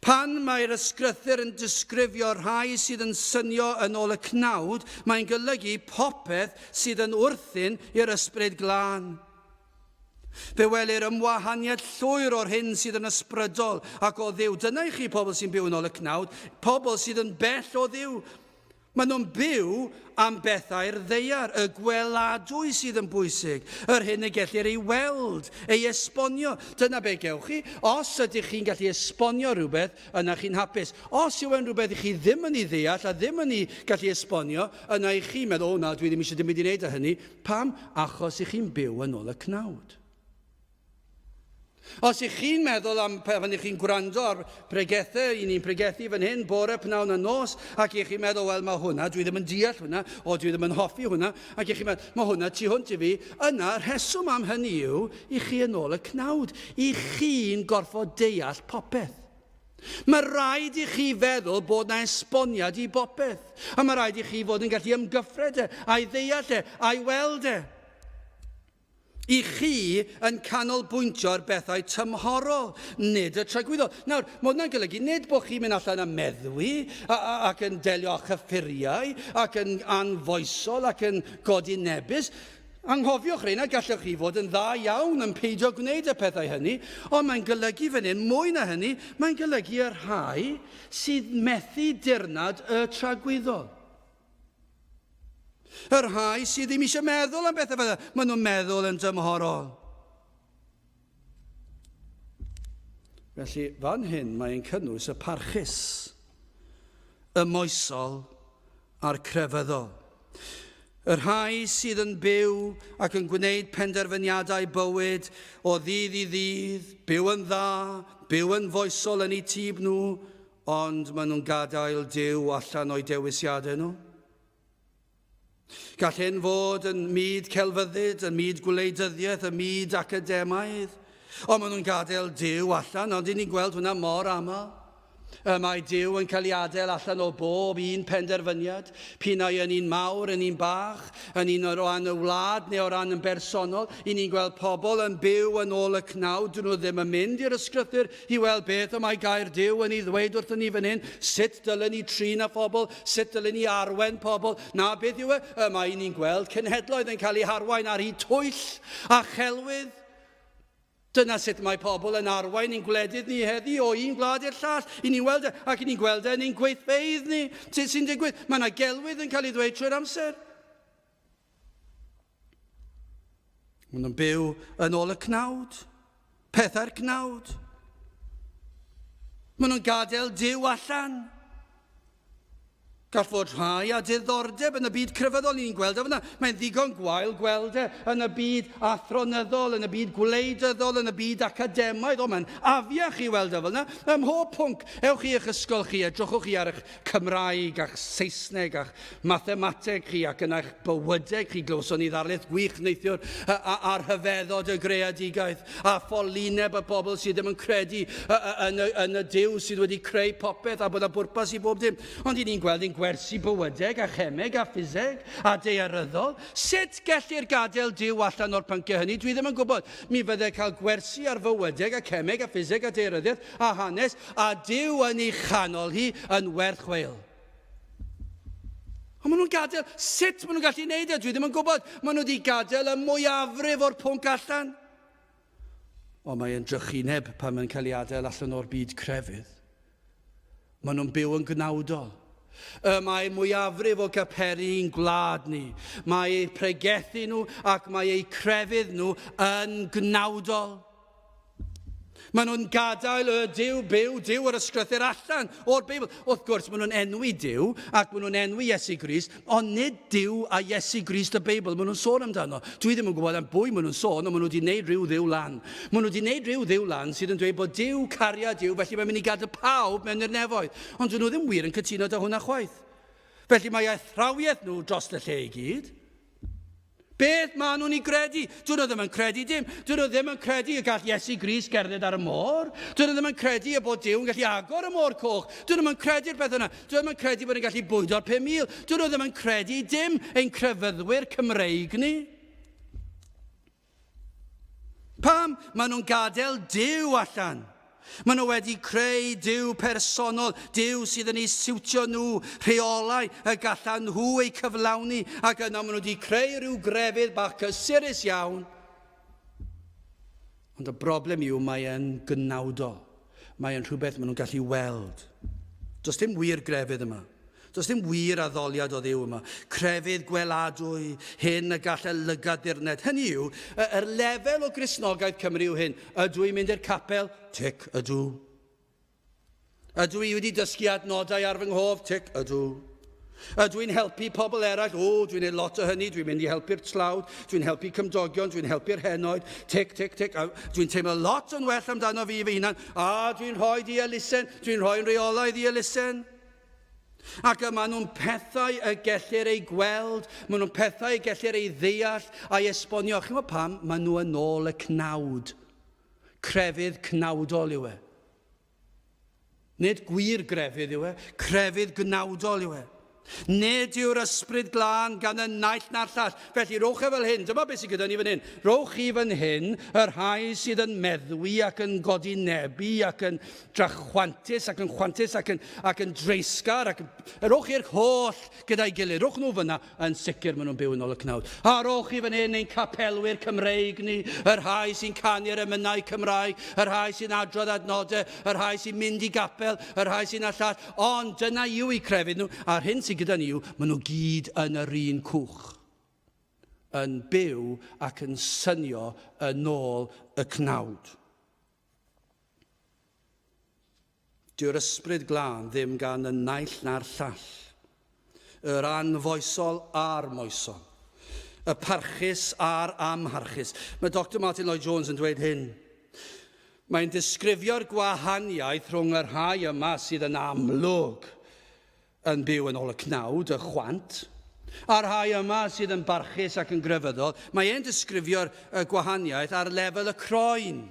Pan mae'r ysgrythur yn disgrifio rhai sydd yn synio yn ôl y cnawd, mae'n golygu popeth sydd yn wrthyn i'r ysbryd glân. Fe welir ymwahaniad llwyr o'r hyn sydd yn ysbrydol ac o Dduw. Dyna i chi pobl sy'n byw yn ôl y cnawd, pobl sydd yn bell o Dduw. Maen nhw'n byw am bethau'r ddeiar, y gweladwy sydd yn bwysig, yr hyn y gellir ei weld, ei esbonio. Dyna be gewch chi. Os ydych chi'n gallu esbonio rhywbeth, yna chi'n hapus. Os yw e'n rhywbeth i chi ddim yn ei ddeall a ddim yn ei gallu esbonio, yna i chi meddwl, o na, dwi ddim eisiau dim byd i wneud â hynny. Pam? Achos i chi'n byw yn ôl y cnawd. Os ych chi'n meddwl am pan ych chi'n gwrando ar pregethau, i ni'n pregethu fan hyn, bore, pnawn a nos, ac ych chi'n meddwl, wel, mae hwnna, dwi ddim yn deall hwnna, o dwi ddim yn hoffi hwnna, ac ych chi'n meddwl, mae hwnna tu hwnt i fi, yna, rheswm am hynny yw, i chi yn ôl y cnawd, i chi'n gorfod deall popeth. Mae rhaid i chi feddwl bod na esboniad i bopeth, a mae rhaid i chi fod yn gallu ymgyffred a'i ddeall a'i weld I chi yn canolbwyntio ar bethau tymhorol, nid y tragwyddol. Nawr, mae hwnna'n golygu nid bod chi'n mynd allan a meddwi ac yn delio â chyffuriau ac yn anfoesol ac yn godi nebys. Anghofiwch rhain a gallwch chi fod yn dda iawn yn peidio gwneud y pethau hynny, ond mae'n golygu fan hyn, mwy na hynny, mae'n golygu y rhai sydd methu dirnad y tragwyddol. Yr rhai sydd ddim eisiau meddwl am bethau fel maen nhw'n meddwl yn dymhorol. Felly, fan hyn mae'n cynnwys y parchus, y moesol a'r crefyddol. Yr rhai sydd yn byw ac yn gwneud penderfyniadau bywyd o ddydd i ddydd, byw yn dda, byw yn foesol yn eu tîb nhw, ond maen nhw'n gadael Duw allan o'i dewisiadau nhw. Gall hyn fod yn myd celfyddyd, yn myd gwleidyddiaeth, yn myd academaidd. Ond maen nhw'n gadael Duw allan, ond ni'n gweld hwnna mor aml. Mae Duw yn cael ei adael allan o bob un penderfyniad, pinau yn un mawr, yn un bach, yn un o ran y wlad neu o ran yn bersonol. I ni'n gweld pobl yn byw yn ôl y cnawd, dyn nhw ddim yn mynd i'r ysgrythyr i weld beth o mae gair Duw yn ei ddweud wrthyn ni fan hyn. Sut dylen ni trin â phobl, sut dylen ni arwen pobl. Na beth yw e? Mae ni'n gweld cenhedloedd yn cael ei harwain ar ei twyll a chelwydd. Dyna sut mae pobl yn arwain ein gwledydd ni heddi o un gwlad i'r llall. I ni'n weld ac i ni'n gweld yn ein gweithfeydd ni. Sut sy'n digwydd? Mae yna gelwydd yn cael ei ddweud trwy'r amser. Maen nhw'n byw yn ôl y cnawd. Pethau'r cnawd. Maen nhw'n gadael Duw allan. Gall fod rhai a diddordeb yn y byd crefyddol. Ni'n gweld e fyna. Mae'n ddigon gwael gweld e yn y byd athronyddol, yn y byd gwleidyddol, yn y byd academaidd. Mae'n afiach i weld e fyna. Ym mhob pwnc, ewch chi eich ysgol chi, edrychwch chi ar eich Cymraeg, a'ch Saesneg, a'ch mathemateg chi, ac yn eich bywydeg chi, glywson ni ddarlith gwych neithiwr ar hyfeddod y greadigaeth, a pholineb y bobl sydd ddim yn credu yn y Duw sydd wedi creu popeth a bod y bwrpas i bob dim. Ond i ni'n gweld gwersi bywydeg a chemeg a ffiseg a daearyddol. Sut gellir gadael Duw allan o'r pynciau hynny? Dwi ddim yn gwybod. Mi fyddai cael gwersi ar fywydeg a chemeg a ffiseg a daearyddiaeth a hanes, a Duw yn ei chanol hi yn werth chweil. Ond maen nhw'n gadael, sut maen nhw'n gallu gwneud e? Dwi ddim yn gwybod. Maen nhw wedi gadael y mwyafrif o'r pwnc allan. Ond mae'n drychineb pan mae'n cael ei adael allan o'r byd crefydd. Maen nhw'n byw yn gnawdol. Mae mwyafrif o gaperi'n gwlad ni. Mae eu pregethu nhw ac mae eu crefydd nhw yn gnawdol. Maen nhw'n gadael y Duw byw, Duw yr ysgrythyr allan o'r Beibl. Wrth gwrs, maen nhw'n enwi Duw ac maen nhw'n enwi Iesu Grist, ond nid Duw a Iesu Grist y Beibl maen nhw'n sôn amdano. Dwi ddim yn gwybod am bwy maen nhw'n sôn, ond maen nhw wedi gwneud rhyw ddiw lan. Maen nhw wedi gwneud rhyw ddiw lan sydd yn dweud bod Duw cariad Duw, felly mae'n mynd i gadael pawb mewn i'r nefoedd. Ond dyn nhw ddim wir yn cytuno â hwnna chwaith. Felly mae athrawiaeth nhw dros y lle i gyd. Beth maen nhw'n ei gredu? Dyn nhw ddim yn credu dim. Dyn nhw ddim yn credu y gall Iesu Grist gerdded ar y môr. Dyn nhw ddim yn credu y bod Duw yn gallu agor y môr coch. Dyn nhw ddim yn credu'r beth yna. Dyn nhw ddim yn credu bod yn gallu bwydo'r 5,000. Dyn nhw ddim yn credu dim ein crefyddwyr Cymreig ni. Pam? Maen nhw'n gadael Duw allan. Maen nhw wedi creu Duw personol, Duw sydd yn ei siwtio nhw, rheolau y gallan nhw eu cyflawni, ac yna maen nhw wedi creu rhyw grefydd bach cysurus iawn. Ond y broblem yw mae e'n gnawdol. Mae e'n rhywbeth maen nhw'n gallu weld. Does dim wir grefydd yma. Does dim wir addoliad o Dduw yma. Crefydd gweladwy, hyn y gall lygadirned. Hynny yw, yr lefel o Gristnogaeth Cymru yw hyn. Ydw i'n mynd i'r capel? Tic, ydw. Ydw i wedi dysgu adnodau ar fy nghof? Tic, ydw. Ydw i'n helpu pobl eraill? O, dwi'n neud lot o hynny. Dwi'n mynd i helpu'r tlawd. Dwi'n helpu cymdogion. Dwi'n helpu'r henoed. Tic, tic, tic. Dwi'n teimlo lot yn well amdano fi fy hunan. A dwi'n rhoi di elusen. Dwi'n rhoi'n reolaidd i elusen. Ac maen nhw'n pethau y gellir ei gweld, maen nhw'n pethau y gellir ei ddeall a'i esbonio. Chi'n gwybod pam? Maen nhw yn ôl y cnawd. Crefydd cnawdol yw e. Nid gwir grefydd yw e, crefydd gnawdol yw e. Nid yw'r ysbryd glân gan y naill na'r llall. Felly rowch e fel hyn. Dyma beth sydd gyda ni fan hyn. Rowch chi fan hyn yr rhai sydd yn meddwi ac yn godi nebu ac yn drachwantus ac yn chwantus ac yn dreisgar. Rowch chi'r holl gyda'i gilydd. Rowch nhw fyna. Yn sicr maen nhw'n byw yn ôl y cnawd. A rowch chi fan hyn ein capelwyr Cymreig ni. Yr rhai sy'n canu'r emynau Cymraeg. Yr rhai sy'n adrodd adnodau. Yr rhai sy'n mynd i gapel. Yr rhai sy'n allall. Ond dyna yw eu crefydd nhw. A'r hyn sy'n gyda ni yw, maen nhw gyd yn yr un cwch, yn byw ac yn synio yn ôl y cnawd. Dyw'r ysbryd glân ddim gan y naill na'r llall, yr anfoesol a'r moesol, y parchus a'r amharchus. Mae Dr. Martin Lloyd-Jones yn dweud hyn. Mae'n disgrifio'r gwahaniaeth rhwng yr rhai yma sydd yn amlwg yn byw yn ôl y cnawd, y chwant, a'r rhai yma sydd yn barchus ac yn grefyddol. Mae e'n disgrifio'r gwahaniaeth ar lefel y croen.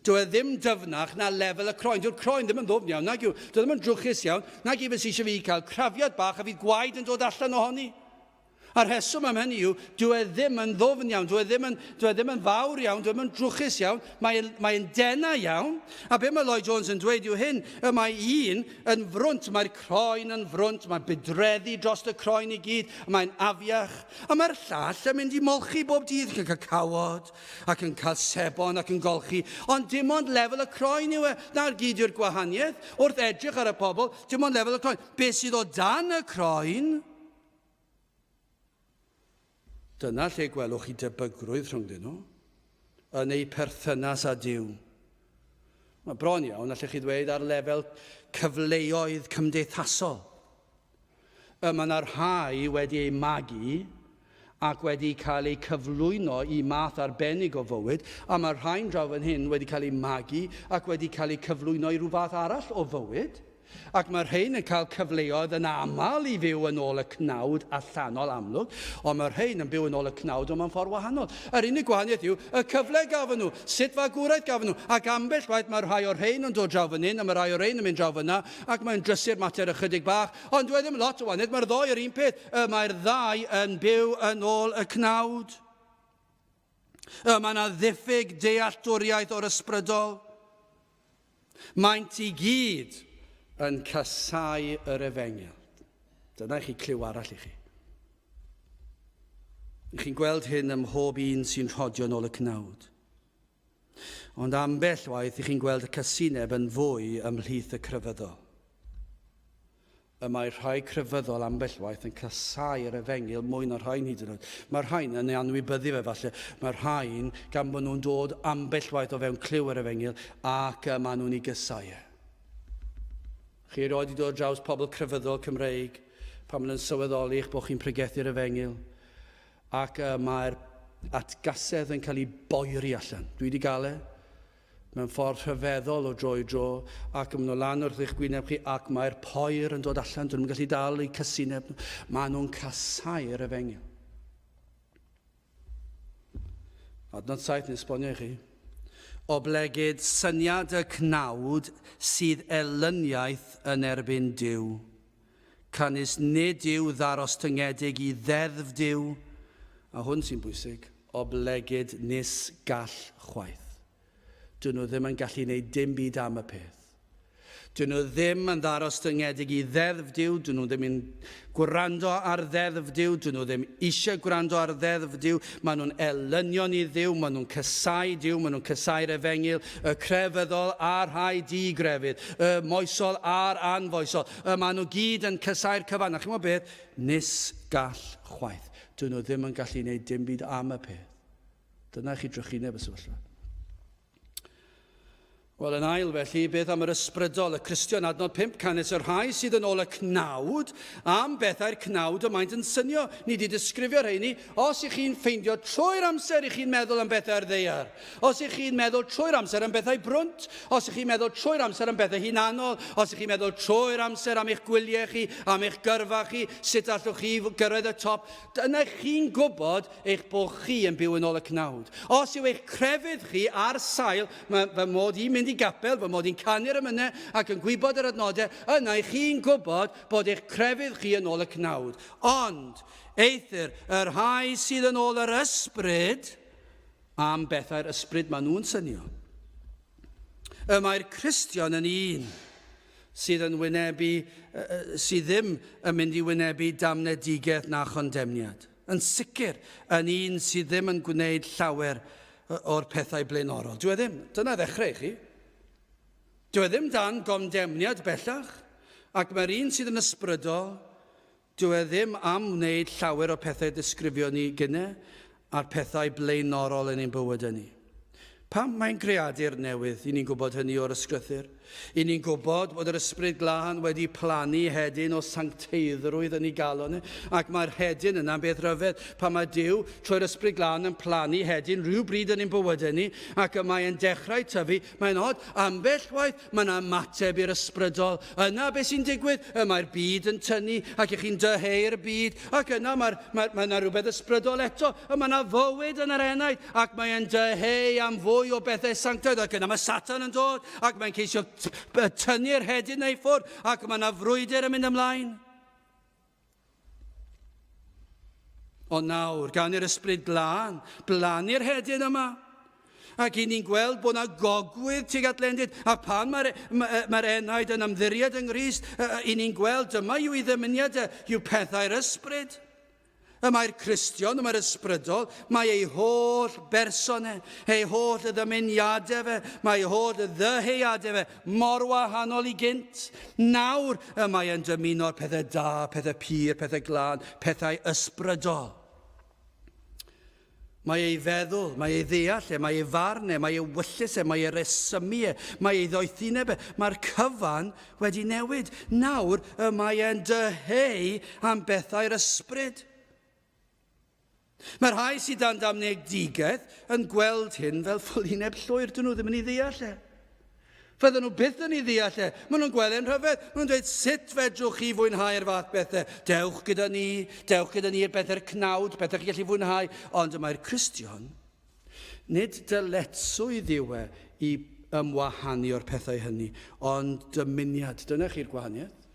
Dyw e ddim dyfnach na lefel y croen. Dyw'r croen ddim yn ddwfn iawn, nag yw. Dyw e ddim yn drwchus iawn, nag yw fes eisiau fi cael crafiad bach a fydd gwaed yn dod allan ohoni. A'r rheswm am hynny yw, dyw e ddim yn ddwfn iawn, dyw e ddim yn fawr iawn, dyw e ddim yn drwchus iawn, mae'n dena iawn. A be mae Lloyd Jones yn dweud yw hyn, mae un yn frwnt, mae'r croen yn frwnt, mae'n bydreddu dros y croen i gyd, mae'n afiach. A mae'r llall yn mynd i molchi bob dydd, ac yn cael cawod, ac yn cael sebon, ac yn golchi. Ond dim ond lefel y croen yw e, na'r gyd yw'r gwahaniaeth. Wrth edrych ar y pobl, dim ond lefel y croen. Be sydd o dan y croen? Dyna lle gwelwch chi debygrwydd rhwngdyn nhw, yn ei perthynas â Duw. Mae bron iawn, allech chi ddweud, ar lefel cyfleoedd cymdeithasol. Mae yna rhai wedi ei magu ac wedi cael ei cyflwyno i math arbennig o fywyd, a mae rhai'n draw fan hyn wedi cael ei magu ac wedi cael ei cyflwyno i rhyw fath arall o fywyd. Ac mae'r rhain yn cael cyfleoedd yn aml i fyw yn ôl y cnawd allanol amlwg, ond mae'r rhain yn byw yn ôl y cnawd ond mewn ffordd wahanol. Yr unig gwahaniaeth yw y cyfle gafon nhw, sut fagwraeth gafon nhw, ac ambell waith mae'r rhai o'r rhain yn dod draw fan hyn, a mae'r rhai o'r rhain yn mynd draw fyna, ac mae'n drysur mater ychydig bach, ond dwi ddim lot o wahaniaeth, mae'r ddoi yr un peth, mae'r ddau yn byw yn ôl y cnawd. Mae yna ddiffyg dealltwriaeth o'r ysbrydol. Maent i gyd yn casau yr Efengil. Dyna chi cliw arall i chi. Chi'n gweld hyn ym mhob un sy'n rhodio nôl y cnawd. Ond ambell waith chi'n gweld y casineb yn fwy ymhlith y crefyddol. Mae'r rhai crefyddol ambell waith yn casau yr Efengil mwy na'r rhain hyd yn oed. Mae'r rhain yn ei anwybyddu fe falle. Mae'r rhain gan bod nhw'n dod ambell waith o fewn cliw yr Efengil ac maen nhw'n ei gysau. Chi erioed i dod draws pobl crefyddol Cymreig pan maen nhw'n sylweddoli eich bod chi'n pregethu'r Efengil ac mae'r atgasedd yn cael ei boeri allan. Dwi wedi gael mewn ffordd rhyfeddol o dro i dro ac maen nhw lan wrth eich gwyneb chi ac mae'r poer yn dod allan. Dyn nhw'n gallu dal eu cysineb nhw. Maen nhw'n casau'r Efengil. Adnod 7 yn esbonio i chi. Oblegyd syniad y cnawd sydd elyniaeth yn erbyn Duw. Canys nid yw ddaros tyngedig i ddeddf Duw, a hwn sy'n bwysig, oblegyd nis gall chwaith. Dyn nhw ddim yn gallu gwneud dim byd am y peth. Dyn nhw ddim yn ddaros tyngedig i ddeddf Duw, dyn nhw ddim yn gwrando ar ddeddf Duw, dyn nhw ddim eisiau gwrando ar ddeddf Duw, maen nhw'n elynion i Dduw, maen nhw'n cysau Duw, maen nhw'n cysau'r Efengil, y crefyddol a'r rhai di-grefydd, y moesol a'r anfoesol, maen nhw gyd yn cysau'r cyfan. A chi'n gwybod beth? Nis gall chwaith. Dyn nhw ddim yn gallu gwneud dim byd am y peth. Dyna chi drychineb y sefyllfa. Wel, yn ail felly, beth am yr ysbrydol, y Cristion adnod 5, canys yr rhai sydd yn ôl y cnawd, am bethau'r cnawd y maent yn synio. Ni wedi disgrifio rheini, os ych chi'n ffeindio trwy'r amser ych chi'n meddwl am bethau'r ddeiar, os ych chi'n meddwl trwy'r amser am bethau brwnt, os ych chi'n meddwl trwy'r amser am bethau hunanol, os ych chi'n meddwl trwy'r amser am eich gwyliau chi, am eich gyrfa chi, sut allwch chi gyrraedd y top, dyna chi'n gwybod eich bod chi yn byw yn ôl y cnawd. Os yw eich crefydd chi ar sail, fy mod i mynd i Gapel, fy mod i'n canu'r ymynau ac yn gwybod yr adnodau, yna i chi'n gwybod bod eich crefydd chi yn ôl y cnawd. Ond, eithir, yr rhai sydd yn ôl yr ysbryd, am bethau'r ysbryd maen nhw'n synio. Mae'r Cristion yn un sydd yn wynebu, sydd ddim yn mynd i wynebu damnedigaeth na chondemniad. Yn sicr, yn un sydd ddim yn gwneud llawer o'r pethau blaenorol. Dwi ddim. Dyna ddechrau chi. Dwi ddim dan gondemniad bellach, ac mae'r un sydd yn ysbrydol, dwi ddim am wneud llawer o pethau disgrifio ni gynnau a'r pethau blaenorol yn ein bywyd ni. Pam mae'n greadur newydd, i ni'n gwybod hynny o'r ysgrythur? I ni'n gwybod bod yr ysbryd glân wedi plannu hedyn o sancteiddrwydd yn ei galon ni, ac mae'r hedyn yna'n beth rhyfedd pan mae Duw trwy'r ysbryd glân yn plannu hedyn rhyw bryd yn ein bywydau ni, ac y mae'n dechrau tyfu. Mae'n od, ambell waith mae yna ymateb i'r ysbrydol. Yna beth sy'n digwydd, mae'r byd yn tynnu, ac ych chi'n dyheu'r byd, ac yna mae yna rhywbeth ysbrydol eto, mae yna fywyd yn yr enaid, ac mae'n dyheu am fwy o bethau sanctaidd, ac yna mae Satan yn dod, ac mae'n ceisio tynnu'r hedyn neu ffwrdd, ac mae yna frwydr yn mynd ymlaen. Ond nawr, gan i'r ysbryd glân, blannu'r hedyn yma, ac i ni'n gweld bod yna gogwydd tuag at lendid, a pan mae'r enaid yn ymddiried yng Nghrist, i ni'n gweld dyma yw ei ddymuniad, yw pethau'r ysbryd. Mae'r Cristion, mae'r ysbrydol, mae ei holl bersonau, ei holl ddymuniadau fe, mae ei holl ddyheuadau fe, mor wahanol i gynt. Nawr mae e'n dymuno'r pethau da, pethau pur, pethau glân, pethau ysbrydol. Mae ei feddwl, mae ei ddeall, mae ei farnau, mae ei wyllus, mae ei resymau, mae ei ddoethineb, mae'r cyfan wedi newid. Nawr mae e'n dyheu am bethau'r ysbryd. Mae'r rhai sydd dan damnegdigaeth yn gweld hyn fel ffwlineb llwyr, dyn nhw ddim yn ei ddeall e. Fydden nhw byth yn ei ddeall e. Maen nhw'n gweld e'n rhyfedd. Maen nhw'n dweud, sut fedrwch chi fwynhau'r fath bethau? Dewch gyda ni i'r bethau'r cnawd, bethau chi gallu fwynhau. Ond mae'r Cristion, nid dyletswydd yw e i ymwahanu'r pethau hynny, ond dymuniad. Dyna chi'r gwahaniaeth.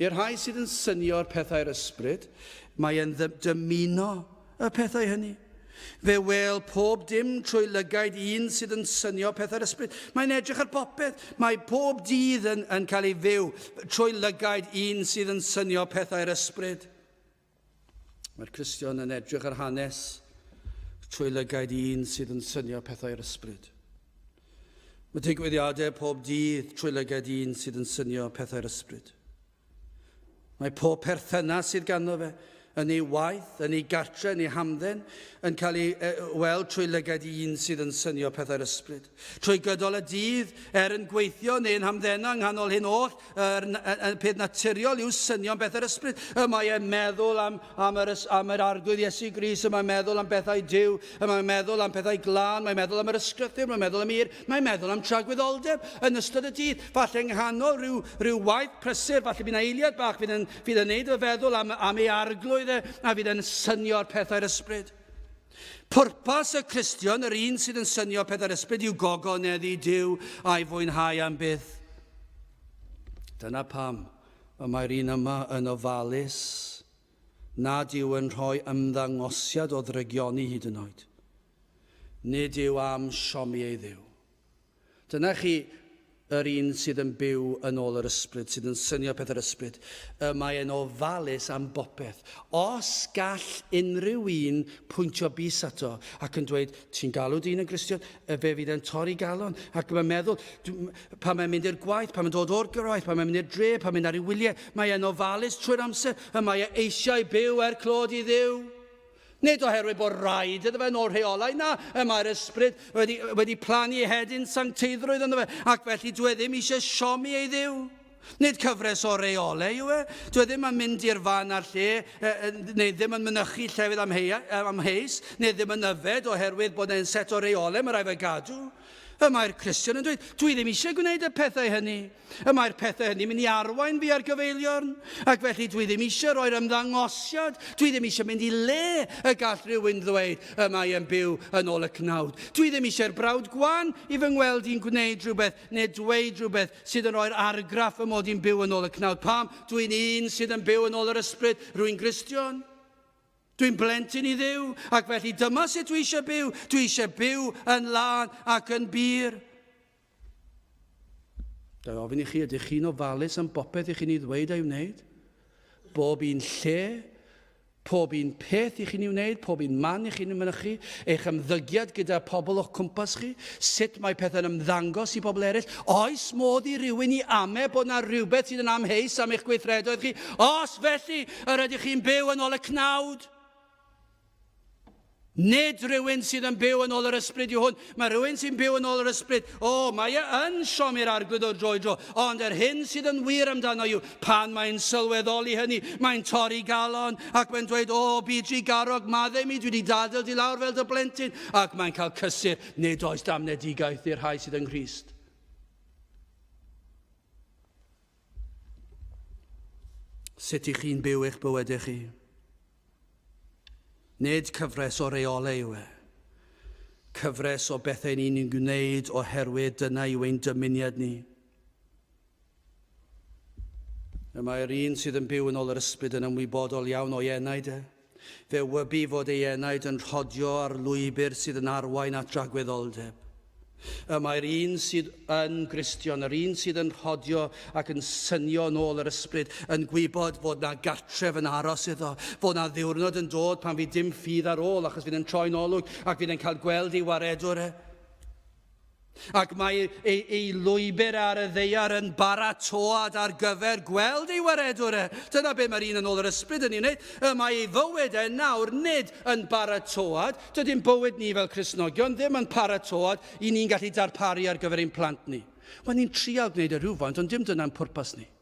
I'r rhai sydd yn synio'r pethau'r ysbryd, mae e'n dymuno y pethau hynny. Fe wel pob dim trwy lygaid un sydd yn synio pethau'r ysbryd. Mae'n edrych ar popeth. Mae pob dydd yn cael ei fyw trwy lygaid un sydd yn synio pethau'r ysbryd. Mae'r Cristion yn edrych ar hanes trwy lygaid un sydd yn synio pethau'r ysbryd. Mae digwyddiadau pob dydd trwy lygaid un sydd yn synio pethau'r ysbryd. Mae pob perthynas sydd ganddo fe, yn ei waith, yn ei gartre, yn ei hamdden, yn cael ei weld trwy lygaid un sydd yn synio pethau'r ysbryd. Trwy gydol y dydd, yn gweithio neu'n hamddenna nghanol hyn oll, y peth naturiol yw synio pethau'r ysbryd. Mae e'n meddwl am yr arglwydd Iesu Grist, mae'n meddwl am bethau Duw, mae'n meddwl am pethau glân, mae'n meddwl am yr ysgrythur, mae'n meddwl am mae'n meddwl am tragwyddoldeb yn ystod y dydd. Falle nghanol rhyw waith prysur, falle bydd yna eiliad bach, fydd yn neud y feddwl am ei arglwydd a fydd yn synio'r pethau'r ysbryd. Pwrpas y Cristion, yr un sydd yn synio pethau'r ysbryd, yw gogoneddu Duw a'i fwynhau am byth. Dyna pam mae'r un yma yn ofalus nad yw yn rhoi ymddangosiad o ddrygioni hyd yn oed. Nid yw am siomi ei ddiw. Dyna chi yr un sydd yn byw yn ôl yr ysbryd, sydd yn synio pethau'r ysbryd. Mae e'n ofalus am bopeth. Os gall unrhyw un pwyntio bys ato ac yn dweud, ti'n galw dyn yn Gristion, fe fydd yn torri galon. Ac mae'n meddwl, pan mae'n mynd i'r gwaith, pan mae'n dod o'r gwaith, pan mae'n mynd i'r dre, pan mae'n mynd ar ei wyliau, mae e'n ofalus trwy'r amser, mae e eisiau byw clod i Dduw. Nid oherwydd bod rhaid iddo fe o'r rheolau. Na, mae'r ysbryd wedi plannu hedyn sancteiddrwydd ynddo fe, ac felly dwi ddim eisiau siomi ei Dduw. Nid cyfres o reolau yw e. Dwi ddim yn mynd i'r fan ar lle, neu ddim yn mynychu llefydd amheus, neu ddim yn yfed oherwydd bod e'n set o reolau, mae rai fe gadw. Mae'r Cristion yn dweud, dwi ddim eisiau gwneud y pethau hynny. Mae'r pethau hynny mynd i arwain fi ar gyfeiliorn, ac felly dwi ddim eisiau roi'r ymddangosiad, dwi ddim eisiau mynd i le y gall rhywun ddweud y mae yn byw yn ôl y cnawd. Dwi ddim eisiau'r brawd gwan i fy ngweld i'n gwneud rhywbeth neu dweud rhywbeth sydd yn rhoi'r argraff y mod i'n byw yn ôl y cnawd. Pam? Dwi'n un sydd yn byw yn ôl yr ysbryd, rwy'n Gristion. Dwi'n blentyn i Dduw, ac felly dyma sut dwi eisiau byw. Dwi eisiau byw yn lan ac yn bir. Da ofyn i chi, ydych chi'n ofalus am bopeth i chi'n ei ddweud a'i wneud? Bob un lle, pob un peth i chi'n ei wneud, pob un man i chi'n mynychu, eich ymddygiad gyda pobl o'ch cwmpas chi, sut mae pethau'n ymddangos i bobl eraill. Oes modd i rywun i ame bod yna rhywbeth sydd yn amheus am eich gweithredoedd chi? Os felly, yr ydych chi'n byw yn ôl y cnawd? Nid rhywun sydd yn byw yn ôl yr ysbryd yw hwn. Mae rhywun sy'n byw yn ôl yr ysbryd. Mae yn siomi'r arglwydd o'r dro i dro. Ond hyn sydd yn wir amdano yw, pan mae'n sylweddoli hynny, mae'n torri galon ac mae'n dweud, byd garog, maddau mi, dwi wedi dadl di lawr fel dy blentyn. Ac mae'n cael cysur, nid oes damnedigaeth i'r rhai sydd yn Grist. Sut i chi'n byw eich bywydau chi? Nid cyfres o reolau yw e. Cyfres o bethau ni'n gwneud oherwydd dyna yw ein dymuniad ni. Mae'r un sydd yn byw yn ôl yr ysbryd yn ymwybodol iawn o'i enaid e. Fe wybu fod ei enaid yn rhodio ar lwybr sydd yn arwain at ragwyddoldeb. Mae'r un sydd yn Gristion, yr un sydd yn rhodio ac yn synio yn ôl yr ysbryd, yn gwybod fod na gartref yn aros iddo, fod na ddiwrnod yn dod pan fi dim ffydd ar ôl achos fydd yn troi'n olwg ac fydd yn cael gweld ei waredwr e. Ac mae ei lwybr ar y ddeiar yn baratoad ar gyfer gweld ei waredwr e. Dyna be mae'r un yn ôl yr ysbryd yn ei wneud. Mae ei fywyd e nawr nid yn baratoad. Dydy'n bywyd ni fel Cristnogion ddim yn baratoad i ni'n gallu darparu ar gyfer ein plant ni. Wel, ni'n trial gwneud y rhywfaint, ond dim dyna'n pwrpas ni.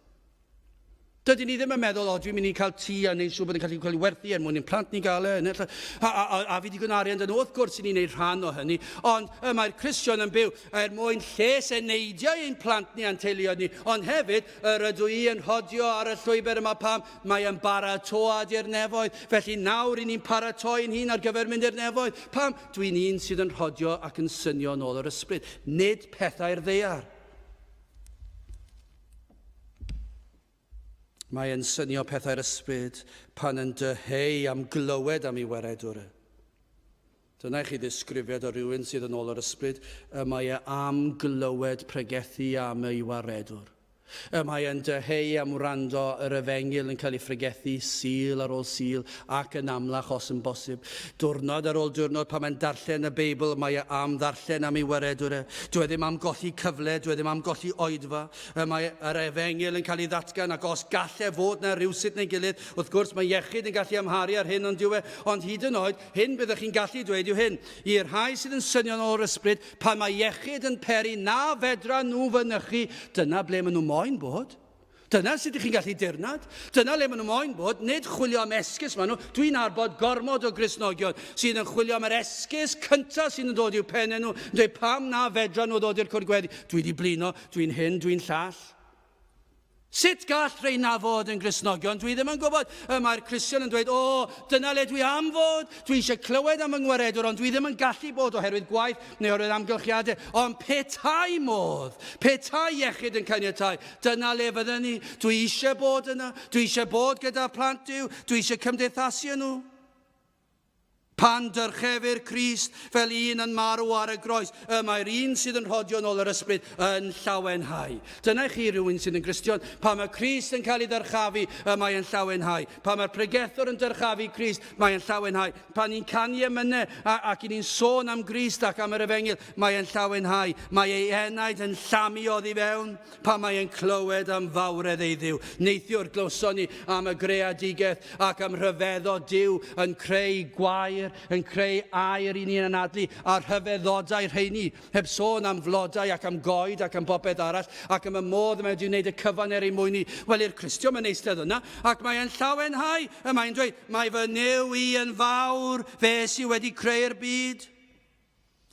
Dydyn ni ddim yn meddwl, dwi'n mynd i cael tŷ a wneud siŵr bod yn cael ei werthu mwyn i'n plant ni gael e. A fi di gwneud arian dyn nhw, wrth gwrs i ni'n neud rhan o hynny. Ond mae'r Cristion yn byw mwyn lles eneidio ein plant ni a'n teuluoedd ni. Ond hefyd, rydw i yn rhodio ar y llwybr yma pam mae yn baratoad i'r nefoedd. Felly nawr i ni'n paratoi'n hun ar gyfer mynd i'r nefoedd. Pam dwi'n un sydd yn rhodio ac yn synio yn ôl yr ysbryd. Nid pethau'r ddeiar. Mae e'n synio pethau'r ysbryd pan yn dyheu am glywed am ei waredwr e. Dyna chi ddisgrifiad o rywun sydd yn ôl yr ysbryd, mae e am glywed pregethu am ei waredwr. Mae e'n dyheu am wrando yr efengil yn cael ei ffregethu sul ar ôl sul ac yn amlach os yn bosib. Diwrnod ar ôl diwrnod pan mae'n darllen y Beibl, mae e am ddarllen am ei waredwr e. Dwi ddim am golli cyfle, dwi ddim am golli oedfa. Mae yr efengil yn cael ei ddatgan ac os gallai fod na rywsut neu gilydd, wrth gwrs mae iechyd yn gallu amharu ar hyn ond diwe, ond hyd yn oed, hyn byddwch chi'n gallu dweud yw hyn. I'r rhai sydd yn synio yn ôl yr ysbryd, pan mae iechyd yn peri na fedra nhw fynychu, dyna ble maen nhw moyn bod. Dyna sut ych chi'n gallu dirnad. Dyna le maen nhw moyn bod. Nid chwilio am esgus maen nhw. Dwi'n arbod gormod o Gristnogion sydd yn chwilio am yr esgus cyntaf sydd yn dod i'w pennau nhw. Dweud pam na fedra nhw ddod i'r cwrdd gweddi. Dwi di blino, dwi'n hyn, dwi'n llall. Sut gall rheina fod yn Gristnogion? Dwi ddim yn gwybod. Mae'r Cristion yn dweud, dyna le dwi am fod. Dwi eisiau clywed am yngwaredwr, ond dwi ddim yn gallu bod oherwydd gwaith neu oherwydd amgylchiadau. Ond petai modd, petai iechyd yn caniatáu, dyna le fydden ni. Dwi eisiau bod yna. Dwi eisiau bod gyda plant Duw. Dwi eisiau cymdeithasu nhw. Pan dyrchefur Crist fel un yn marw ar y groes, mae'r un sydd yn rhodio yn ôl yr ysbryd yn llawenhau. Dyna chi rhywun sydd yn Gristion. Pan mae Crist yn cael ei ddyrchafu, mae'n llawenhau. Pan mae'r pregethwr yn dyrchafu Crist, mae'n llawenhau. Pan ni'n canu emynau ac ni'n sôn am Grist ac am yr efengil, mae'n llawenhau. Mae ei enaid yn llamu oddi fewn. Pan mae'n clywed am fawredd ei Dduw. Neithiwr glywson ni am y greadigaeth ac am rhyfeddo Duw yn creu gwair, yn creu air i ni'n anadlu a'r rhyfeddodau rheini, heb sôn am flodau ac am goed ac am bopeth arall ac am y modd yma wedi'i wneud y cyfan ei mwyn ni. Wel, i'r Cristion mae'n eistedd yna ac mae'n llawenhau. Mae'n dweud, mae fy Nuw i yn fawr, fe sydd wedi creu'r byd.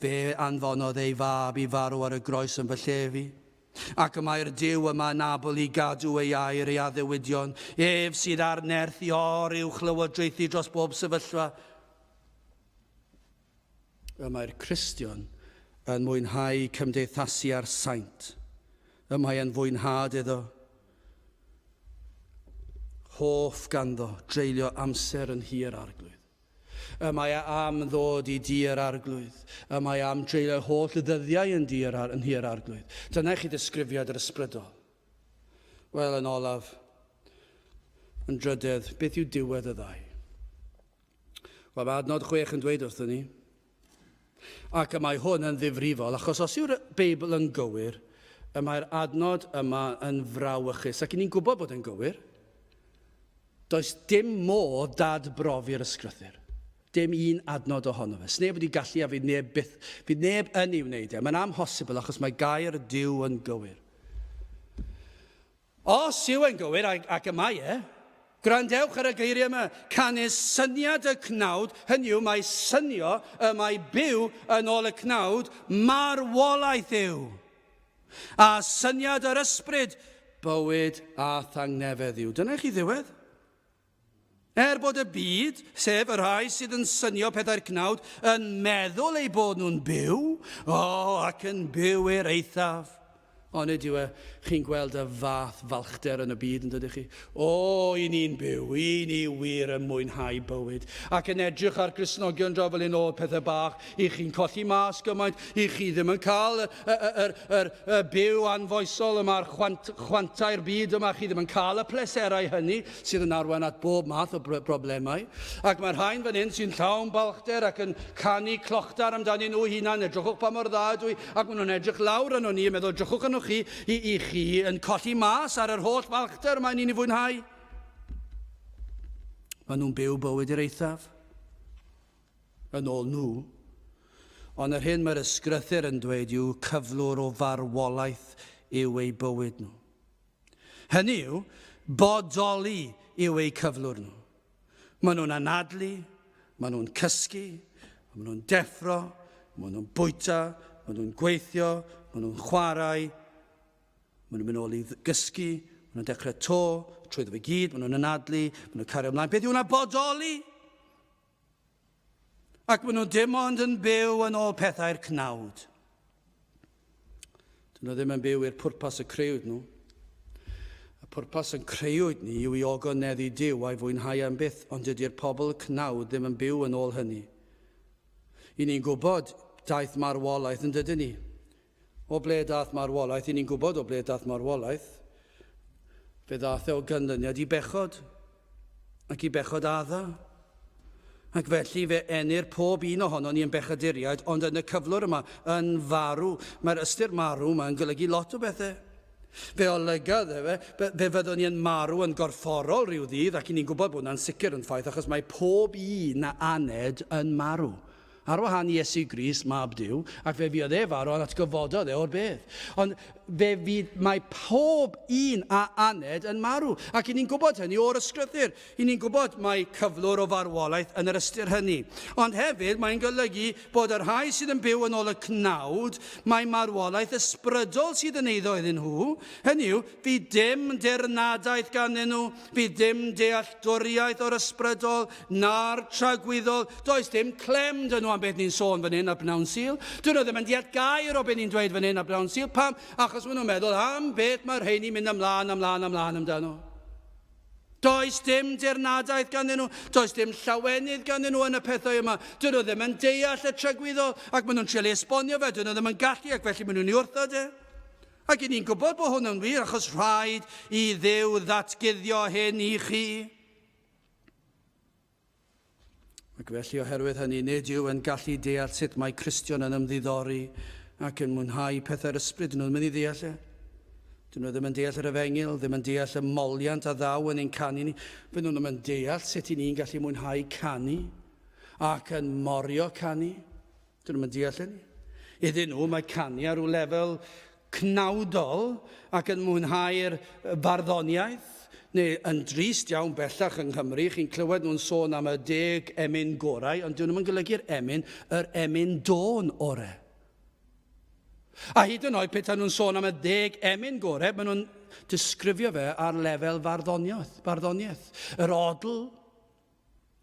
Fe anfonodd ei fab i farw ar y groes yn fy lle fi. Ac mae'r Duw yma yn abl i gadw ei air ei addewidion, ef sydd ar nerth i or i'w chlywodraethu dros bob sefyllfa. Mae'r Cristion yn mwynhau cymdeithasu ar saint. Mae'n fwynhad iddo. Hoff ganddo dreulio amser yn hir arglwydd. Mae am ddod i dir arglwydd. Mae am dreulio holl ddyddiau yn hir arglwydd. Dyna chi ddisgrifiad yr ysbrydol. Wel, yn olaf, yn drydydd, beth yw diwedd y ddau? Wel, mae adnod 6 yn dweud wrthyn ni. Ac mae hwn yn ddifrifol, achos os yw'r Beibl yn gywir, mae'r adnod yma yn frawychus, ac ni'n gwybod bod yn gywir, does dim modd dadbrofi'r ysgrythyr. dim un adnod ohono fe. Sneb wedi gallu a fydd neb yn ei wneud e. Mae'n amhosibl achos mae gair Duw yn gywir. Os yw yn gywir ac y mae e, gwrandewch ar y geiriau yma, canis syniad y cnawd, hynny yw mae synio y mae byw yn ôl y cnawd, marwolaeth yw. A syniad yr ysbryd, bywyd a thangnefedd yw. Dyna chi ddiwedd. Bod y byd, sef y rhai sydd yn synio pethau'r cnawd, yn meddwl eu bod nhw'n byw, ac yn byw i'r eithaf. Ond ydyw e, chi'n gweld y fath falchder yn y byd yn dydych chi? I ni'n byw, i ni wir yn mwynhau bywyd. Ac yn edrych ar Gristnogion dro fel un o pethau bach, i chi'n colli mas gymaint, i chi ddim yn cael y byw anfoesol yma'r chwantau'r byd yma, chi ddim yn cael y pleserau hynny, sydd yn arwain at bob math o broblemau. Ac mae'r rhain fan hyn sy'n llawn balchder ac yn canu clochtar amdani nhw hunan, edrychwch pa mor dda ydw i, ac maen nhw'n edrych lawr yn ni, meddwl, edrychwch yn chi, i chi yn colli mas ar yr holl falchder mae'n ni'n ei fwynhau. Maen nhw'n byw bywyd i'r eithaf. Yn ôl nhw. Ond yr hyn mae'r ysgrythyr yn dweud yw cyflwr o farwolaeth yw ei bywyd nhw. Hynny yw, bodoli yw ei cyflwr nhw. Maen nhw'n anadlu, maen nhw'n cysgu, maen nhw'n deffro, maen nhw'n bwyta, maen nhw'n gweithio, maen nhw'n chwarae, maen nhw'n mynd ôl i gysgu, maen nhw'n dechrau to, trwyddo fe gyd, maen nhw'n anadlu, maen nhw'n cario ymlaen. Beth yw hwnna bodoli? Ac maen nhw dim ond yn byw yn ôl pethau'r cnawd. Dyn nhw ddim yn byw i'r pwrpas y creuwyd nhw. Y pwrpas yn creuwyd ni yw i ogoneddu Duw a'i fwynhau am byth, ond dydy'r pobl cnawd ddim yn byw yn ôl hynny. I ni'n gwybod daeth marwolaeth yn dydyn ni. O ble daeth marwolaeth, i ni'n gwybod o ble daeth marwolaeth, fe ddaeth o ganlyniad i bechod, ac i bechod adda. Ac felly fe enir pob un ohono ni yn bechaduriaid, ond yn y cyflwr yma yn farw. Mae'r ystyr marw yma yn golygu lot o bethau. Fe olygodd fe fyddwn ni yn marw yn gorfforol rhyw ddydd, ac i ni'n gwybod bod hwnna'n sicr yn ffaith, achos mae pob un na aned yn marw. Ar wahân Iesu Grist, mab Duw, ac fe fydd e farw at gyfododd o'r beth. Ond mae pob un a aned yn marw. Ac i ni'n gwybod hynny o'r ysgrythyr. I ni'n gwybod mae cyflwr o farwolaeth yn yr ystyr hynny. Ond hefyd mae'n golygu bod yr rhai sydd yn byw yn ôl y cnawd, mae marwolaeth ysbrydol sydd yn eiddo iddyn nhw. Hynny yw, fi dim dirnadaeth ganddyn nhw, fi dim dealltwriaeth o'r ysbrydol, na'r tragwyddol, does dim clem dyn nhw am beth ni'n sôn fan hyn a bnawn Sul. Dyn nhw ddim yn deall gair o beth ni'n dweud fan hyn a bnawn Sul. Pam? Achos maen nhw'n meddwl am beth mae'r rheini mynd ymlaen amdano. Does dim dirnadaeth ganddyn nhw, does dim llawenydd ganddyn nhw yn y pethau yma. Dyn nhw ddim yn deall y tragwyddol, ac maen nhw'n trio esbonio fe, dyn nhw ddim yn gallu, ac felly maen nhw'n ei wrthod e. Ac i ni'n gwybod bod hwn yn wir, achos rhaid i Dduw ddatguddio hyn i chi. Ac felly oherwydd hynny, nid yw yn gallu deall sut mae Cristion yn ymddiddori ac yn mwynhau pethau'r ysbryd. Dyn nhw ddim yn ei ddeall e. Dyn nhw ddim yn deall yr efengil, ddim yn deall y moliant a ddaw yn ein canu ni. Fy nhw ddim yn deall sut i ni'n gallu mwynhau canu ac yn morio canu. Dyn nhw ddim yn deall hynny. Iddyn nhw mae canu ar ryw lefel cnawdol ac yn mwynhau'r barddoniaeth. Neu yn drist iawn bellach yng Nghymru, chi'n clywed nhw'n sôn am y 10 emyn gorau, ond dyn nhw'n golygu'r emyn, yr emyn dôn ore. A hyd yn oed pethau nhw'n sôn am y 10 emyn gorau, maen nhw'n disgrifio fe ar lefel barddoniaeth. Yr odl,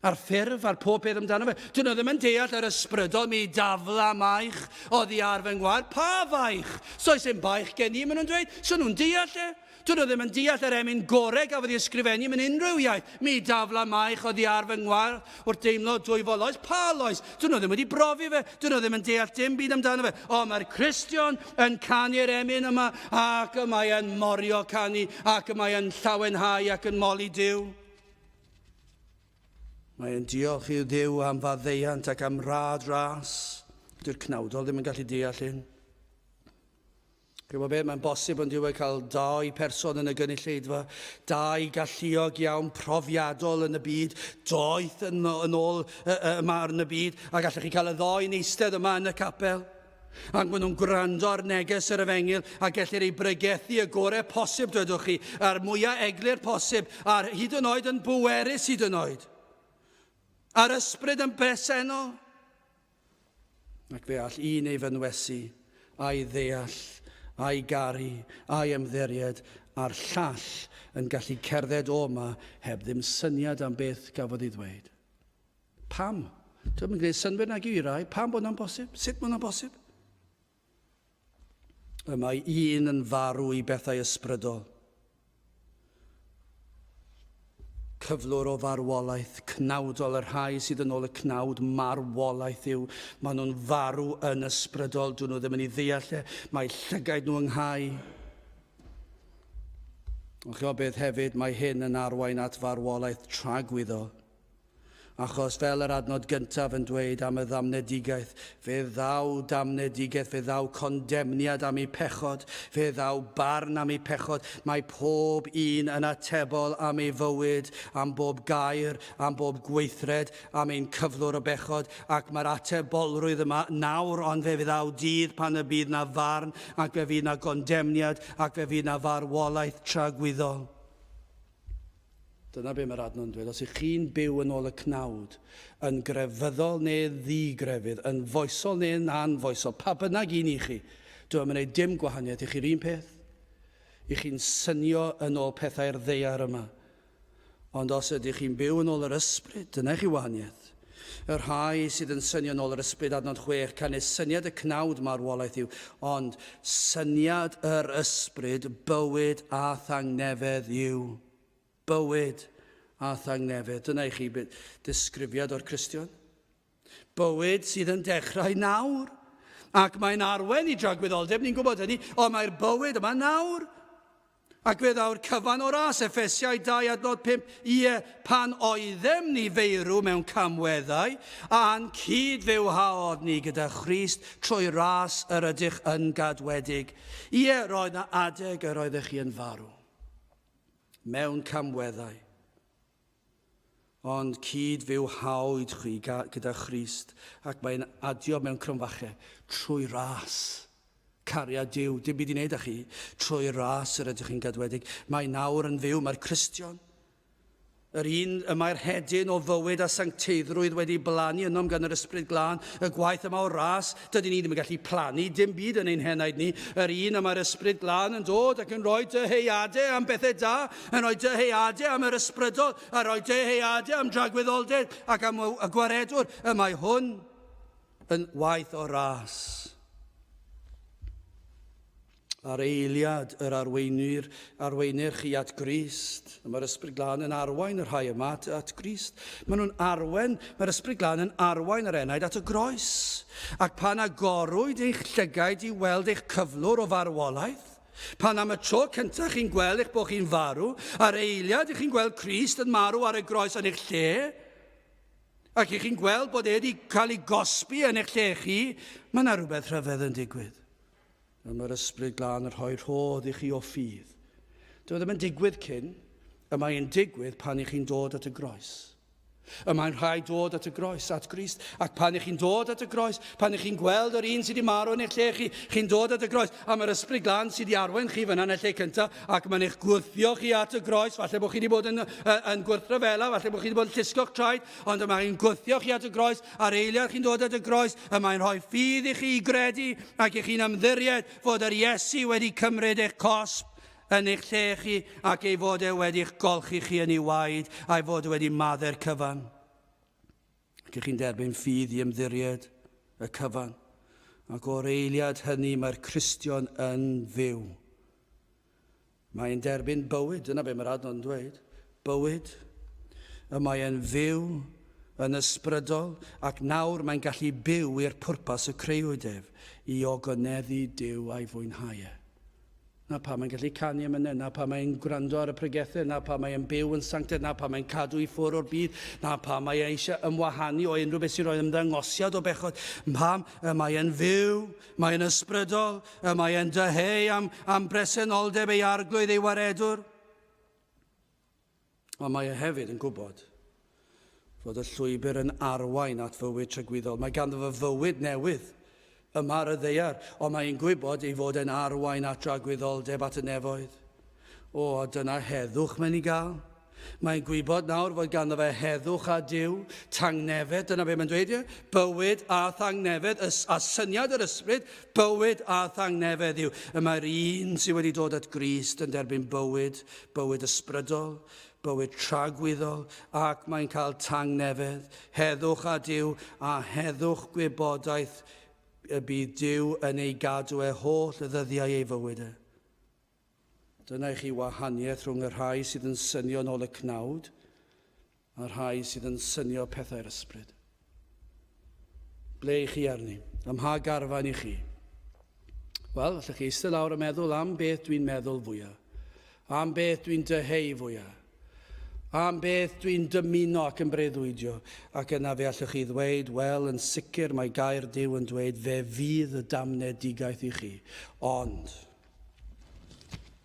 a'r ffurf, a'r pob peth amdano fe. Dyn nhw ddim yn deall yr ysbrydol, mi dafla maich oddi ar fy ngwar. Pa faich? Soes yn baich gen i, maen nhw'n dweud. So nhw'n deall e. Dyn nhw ddim yn deall yr emyn gorau gafodd ei ysgrifennu mewn unrhyw iaith. Mi dafla maich oddi ar fy ngwar wrth deimlo dwy foloes. Pa loes? Dyn nhw ddim wedi brofi fe. Dyn nhw ddim yn deall dim byd amdano fe. O, mae'r Cristion yn canu'r emyn yma, ac y mae yn morio canu, ac y mae yn llawenhau ac yn moli Duw. Mae yn diolch i'w Dduw am faddeiant ac am rad ras. Dyw'r cnawdol ddim yn gallu deall hyn. Gwybod beth, mae'n bosib yn diwedd cael 2 person yn y gynulleidfa, 2 galluog iawn profiadol yn y byd, 2 yn ôl yma yn y byd, a gallech chi cael y 2 yn eistedd yma yn y capel. Ac maen nhw'n gwrando ar neges yr Efengil a gellir ei bregethu y gorau posib, dydwch chi, a'r mwyaf eglur posib, a'r hyd yn oed yn bwerus hyd yn oed. A'r ysbryd yn bresennol. Ac fe all un ei fynwesu, a'i ddeall, a'i garu, a'i ymddiried, a'r llall yn gallu cerdded o yma heb ddim syniad am beth gafodd ei ddweud. Pam? Dwi'n gwneud synwyr nag i rai. Pam bod hwnna'n bosib? Sut bod hwnna'n bosib? Y mae un yn farw i bethau ysbrydol. Cyflwr o farwolaeth, cnawdol, yr rhai sydd yn ôl y cnawd marwolaeth yw. Maen nhw'n farw yn ysbrydol, dyn nhw ddim yn ei ddeall e. Mae llygaid nhw ynghau. Ond chi'n beth hefyd, mae hyn yn arwain at farwolaeth tragwyddol. Achos fel yr adnod gyntaf yn dweud am y ddamnedigaeth, fe ddaw damnedigaeth, fe ddaw condemniad am ei pechod, fe ddaw barn am ei pechod. Mae pob un yn atebol am ei fywyd, am bob gair, am bob gweithred, am ein cyflwr o bechod, ac mae'r atebolrwydd yma nawr, ond fe ddaw dydd pan y bydd na farn, ac fe fydd na gondemniad, ac fe fydd na farwolaeth tragwyddol. Dyna be mae'r adnod yn dweud. Os ych chi'n byw yn ôl y cnawd, yn grefyddol neu ddigrefydd, yn foesol neu'n anfoesol, pa bynnag un i chi, dwi'n gwneud dim gwahaniaeth i chi'r un peth. I chi'n synio yn ôl pethau'r ddeiar yma. Ond os ydych chi'n byw yn ôl yr ysbryd, dyna chi wahaniaeth. Yr rhai sydd yn synio yn ôl yr ysbryd adnod 6, canu syniad y cnawd marwolaeth yw, ond syniad yr ysbryd, bywyd a thangnefedd yw. Bywyd a thangnefedd. Dyna i chi disgrifiad o'r Cristion. Bywyd sydd yn dechrau nawr. Ac mae'n arwen i dragwyddoldeb, ni'n gwybod hynny, ond mae'r bywyd yma nawr. Ac fe ddaw'r cyfan o ras, Effesiau 2 adnod 5, ie, pan oeddem ni feirw mewn camweddau, a'n cyd-fywhaodd ni gyda Christ trwy ras yr ydych yn gadwedig. Ie, roedd na adeg yr oeddech chi yn farw. Mewn camweddau, ond cyd-fywhawyd chi gyda Christ, ac mae'n adio mewn crymfachau trwy ras. Cariad Duw, dim byd i wneud â chi, trwy ras yr ydych chi'n gadwedig. Mae nawr yn fyw, mae'r Cristion. Yr un, mae'r hedyn o fywyd a sancteiddrwydd wedi blannu ynom gan yr ysbryd glân. Y gwaith yma o ras, dydyn ni ddim yn gallu plannu, dim byd yn ein henaid ni. Yr un mae'r ysbryd glân yn dod ac yn rhoi dyheuadau am bethau da, yn rhoi dyheuadau am yr ysbrydol, a rhoi dyheuadau am dragwyddoldeb ac am y gwaredwr. Mae hwn yn waith o ras. Ar eiliad yr arweinir chi at Grist. Mae'r ysbryd glân yn arwain yr rhai yma at Grist. Mae'r ysbryd glân yn arwain yr enaid at y groes. Ac pan agorwyd eich llygaid i weld eich cyflwr o farwolaeth, pan am y tro cyntaf chi'n gweld eich bod chi'n farw, ar eiliad i chi'n gweld Crist yn marw ar y groes yn eich lle, ac i chi'n gweld bod wedi cael ei gosbi yn eich lle chi, mae yna rhywbeth rhyfedd yn digwydd. Mae'r ysbryd glân yn rhoi rhodd i chi o ffydd. Dyw ddim yn digwydd cyn, y mae'n digwydd pan i chi'n dod at y groes. Y mae'n rhai dod at y groes, at Grist, ac pan i chi'n dod at y groes, pan i chi'n gweld yr un sydd wedi marw yn eich lle chi, chi'n dod at y groes, a mae'r ysbryd glân sydd wedi arwain chi fyna yn y lle cyntaf, ac mae'n eich gwthio chi at y groes, falle bod chi wedi bod yn gwrthrafela, falle bod chi wedi bod yn llusgo'ch traed, ond mae'n gwthio chi at y groes, a'r eiliad chi'n dod at y groes, y mae'n rhoi ffydd i chi i gredu, ac i chi'n ymddiried fod yr Iesu wedi cymryd eich cosb yn eich lle chi, ac ei fod wedi'ch golchi chi yn ei waed, a'i fod wedi maddau'r cyfan. Ac chi'n derbyn ffydd i ymddiried y cyfan. Ac o'r eiliad hynny mae'r Cristion yn fyw. Mae'n derbyn bywyd, dyna be mae'r adnod yn dweud. Bywyd, y mae'n fyw yn ysbrydol, ac nawr mae'n gallu byw i'r pwrpas y creuwydef, i ogoneddu Duw a'i fwynhau. Na pa mae'n gallu canu am yna, na pa mae'n gwrando ar y pregethau, na pa mae'n byw yn sanctaidd, na pa mae'n cadw I ffwrdd o'r byd, na pa mae eisiau ymwahanu o unrhyw beth sy'n rhoi ymddangosiad o bechod. Pam mae'n fyw, mae'n ysbrydol, mae'n dyheu am bresenoldeb ei arglwydd ei waredwr. Ond mae hefyd yn gwybod fod y llwybr yn arwain at fywyd tragwyddol. Mae ganddo fo fywyd newydd yma ar y ddeiar, ond mae'n gwybod ei fod yn arwain at dragwyddoldeb at y nefoedd. O, dyna heddwch mae'n ei gael. Mae'n gwybod nawr fod ganddo fe heddwch a Duw, tangnefedd, dyna be mae'n dweud, bywyd a tangnefedd, a syniad yr ysbryd, bywyd a tangnefedd yw. Mae'r un sydd wedi dod at Grist yn derbyn bywyd ysbrydol, bywyd tragwyddol, ac mae'n cael tangnefedd, heddwch a Duw, a heddwch gwybodaeth y bydd Duw yn ei gadw holl y ddyddiau ei fywyd. Dyna I chi wahaniaeth rhwng y rhai sydd yn synio nôl y cnawd a'r rhai sydd yn synio pethau'r ysbryd. Ble I chi arni? Ym mha garfan I chi? Wel, allwch chi eistedd lawr a meddwl am beth dwi'n meddwl fwyaf. Am beth dwi'n dyheu fwyaf. Am beth dwi'n dymuno ac yn breuddwydio. Ac yna fe allwch chi ddweud, wel, yn sicr mae gair Duw yn dweud, fe fydd y damnedigaeth I chi. Ond,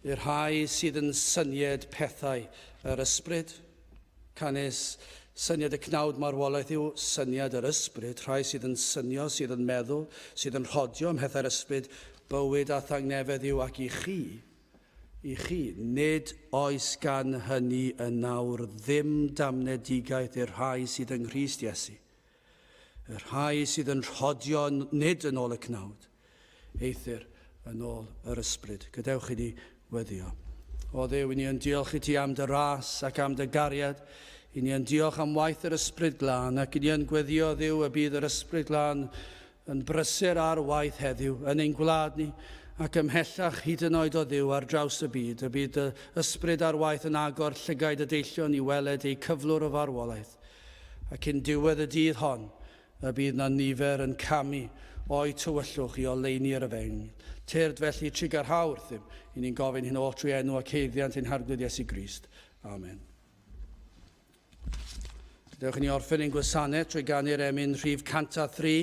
i'r rhai sydd yn syniad pethau yr ysbryd, canes syniad y cnawd marwolaeth yw syniad yr ysbryd, rhai sydd yn synio, sydd yn meddwl, sydd yn rhodio ym pethau'r ysbryd, bywyd a tangnefedd yw, ac I chi, nid oes gan hynny yn nawr ddim damnedigaeth i'r rhai sydd yng Nghrist Iesu. Y rhai sydd yn rhodio nid yn ôl y cnawd, eithir yn ôl yr ysbryd. Gadewch I ni weddio. O Dduw, I ni yn diolch I ti am dy ras ac am dy gariad. I ni yn diolch am waith yr ysbryd glân, ac I ni yn gweddio, Dduw, y bydd yr ysbryd glân yn brysur ar waith heddiw yn ein gwlad ni, ac ymhellach hyd yn oed o Dduw ar draws y byd. Y bydd y ysbryd ar waith yn agor llygaid y deillion I weled ei cyflwr o farwolaeth. Ac yn diwedd y dydd hon, y bydd na nifer yn camu o'i tywyllwch I oleini'r efeng. Tyrd felly trigar hawrth ddim. I ni'n gofyn hyn o trwy enw ac heiddiant ein harglwydd Iesu Grist. Amen. Dewch I ni orffen ein gwasanaeth trwy ganu'r emyn rhif 103.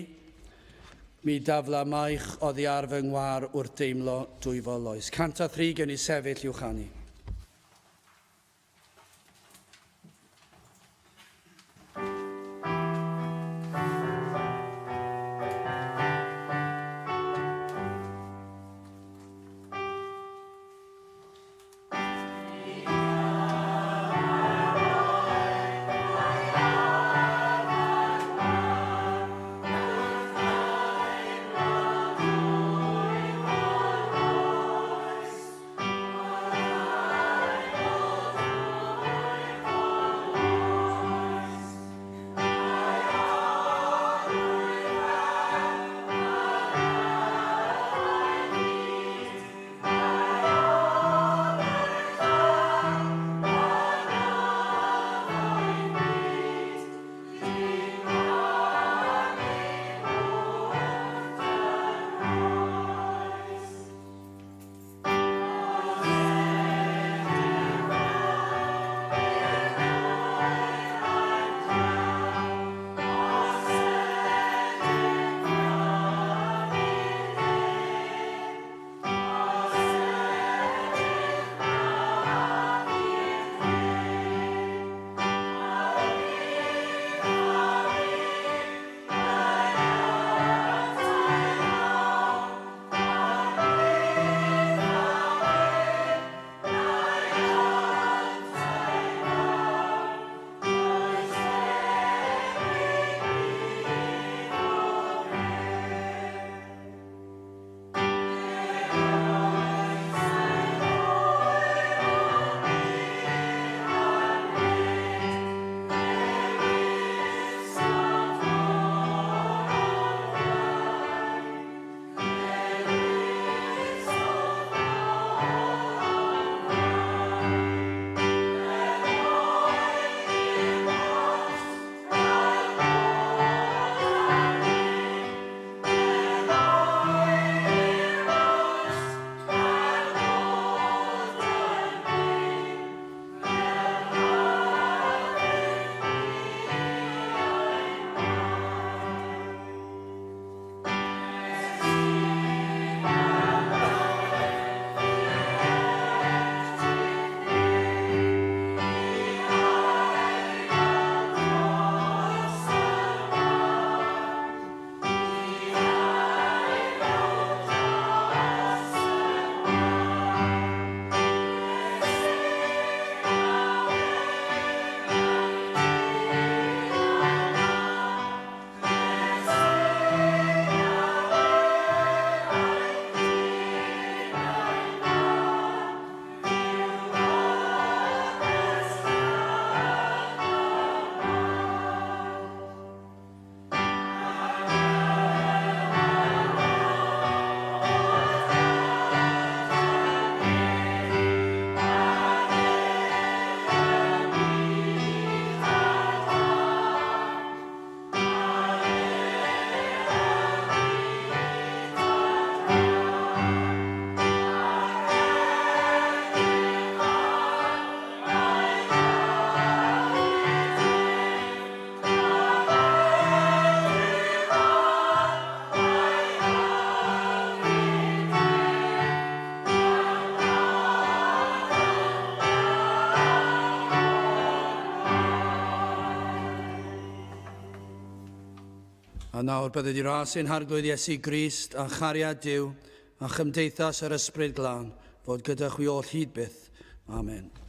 Mi dafla maich oddi ar fy ngwar wrth deimlo dwyfol oes. 103 gen I sefyll i'w chanu. A nawr bydde di ras ein harglwydd Iesu Grist a chariad Duw a chymdeithas yr ysbryd glân fod gyda chwi oll hyd byth. Amen.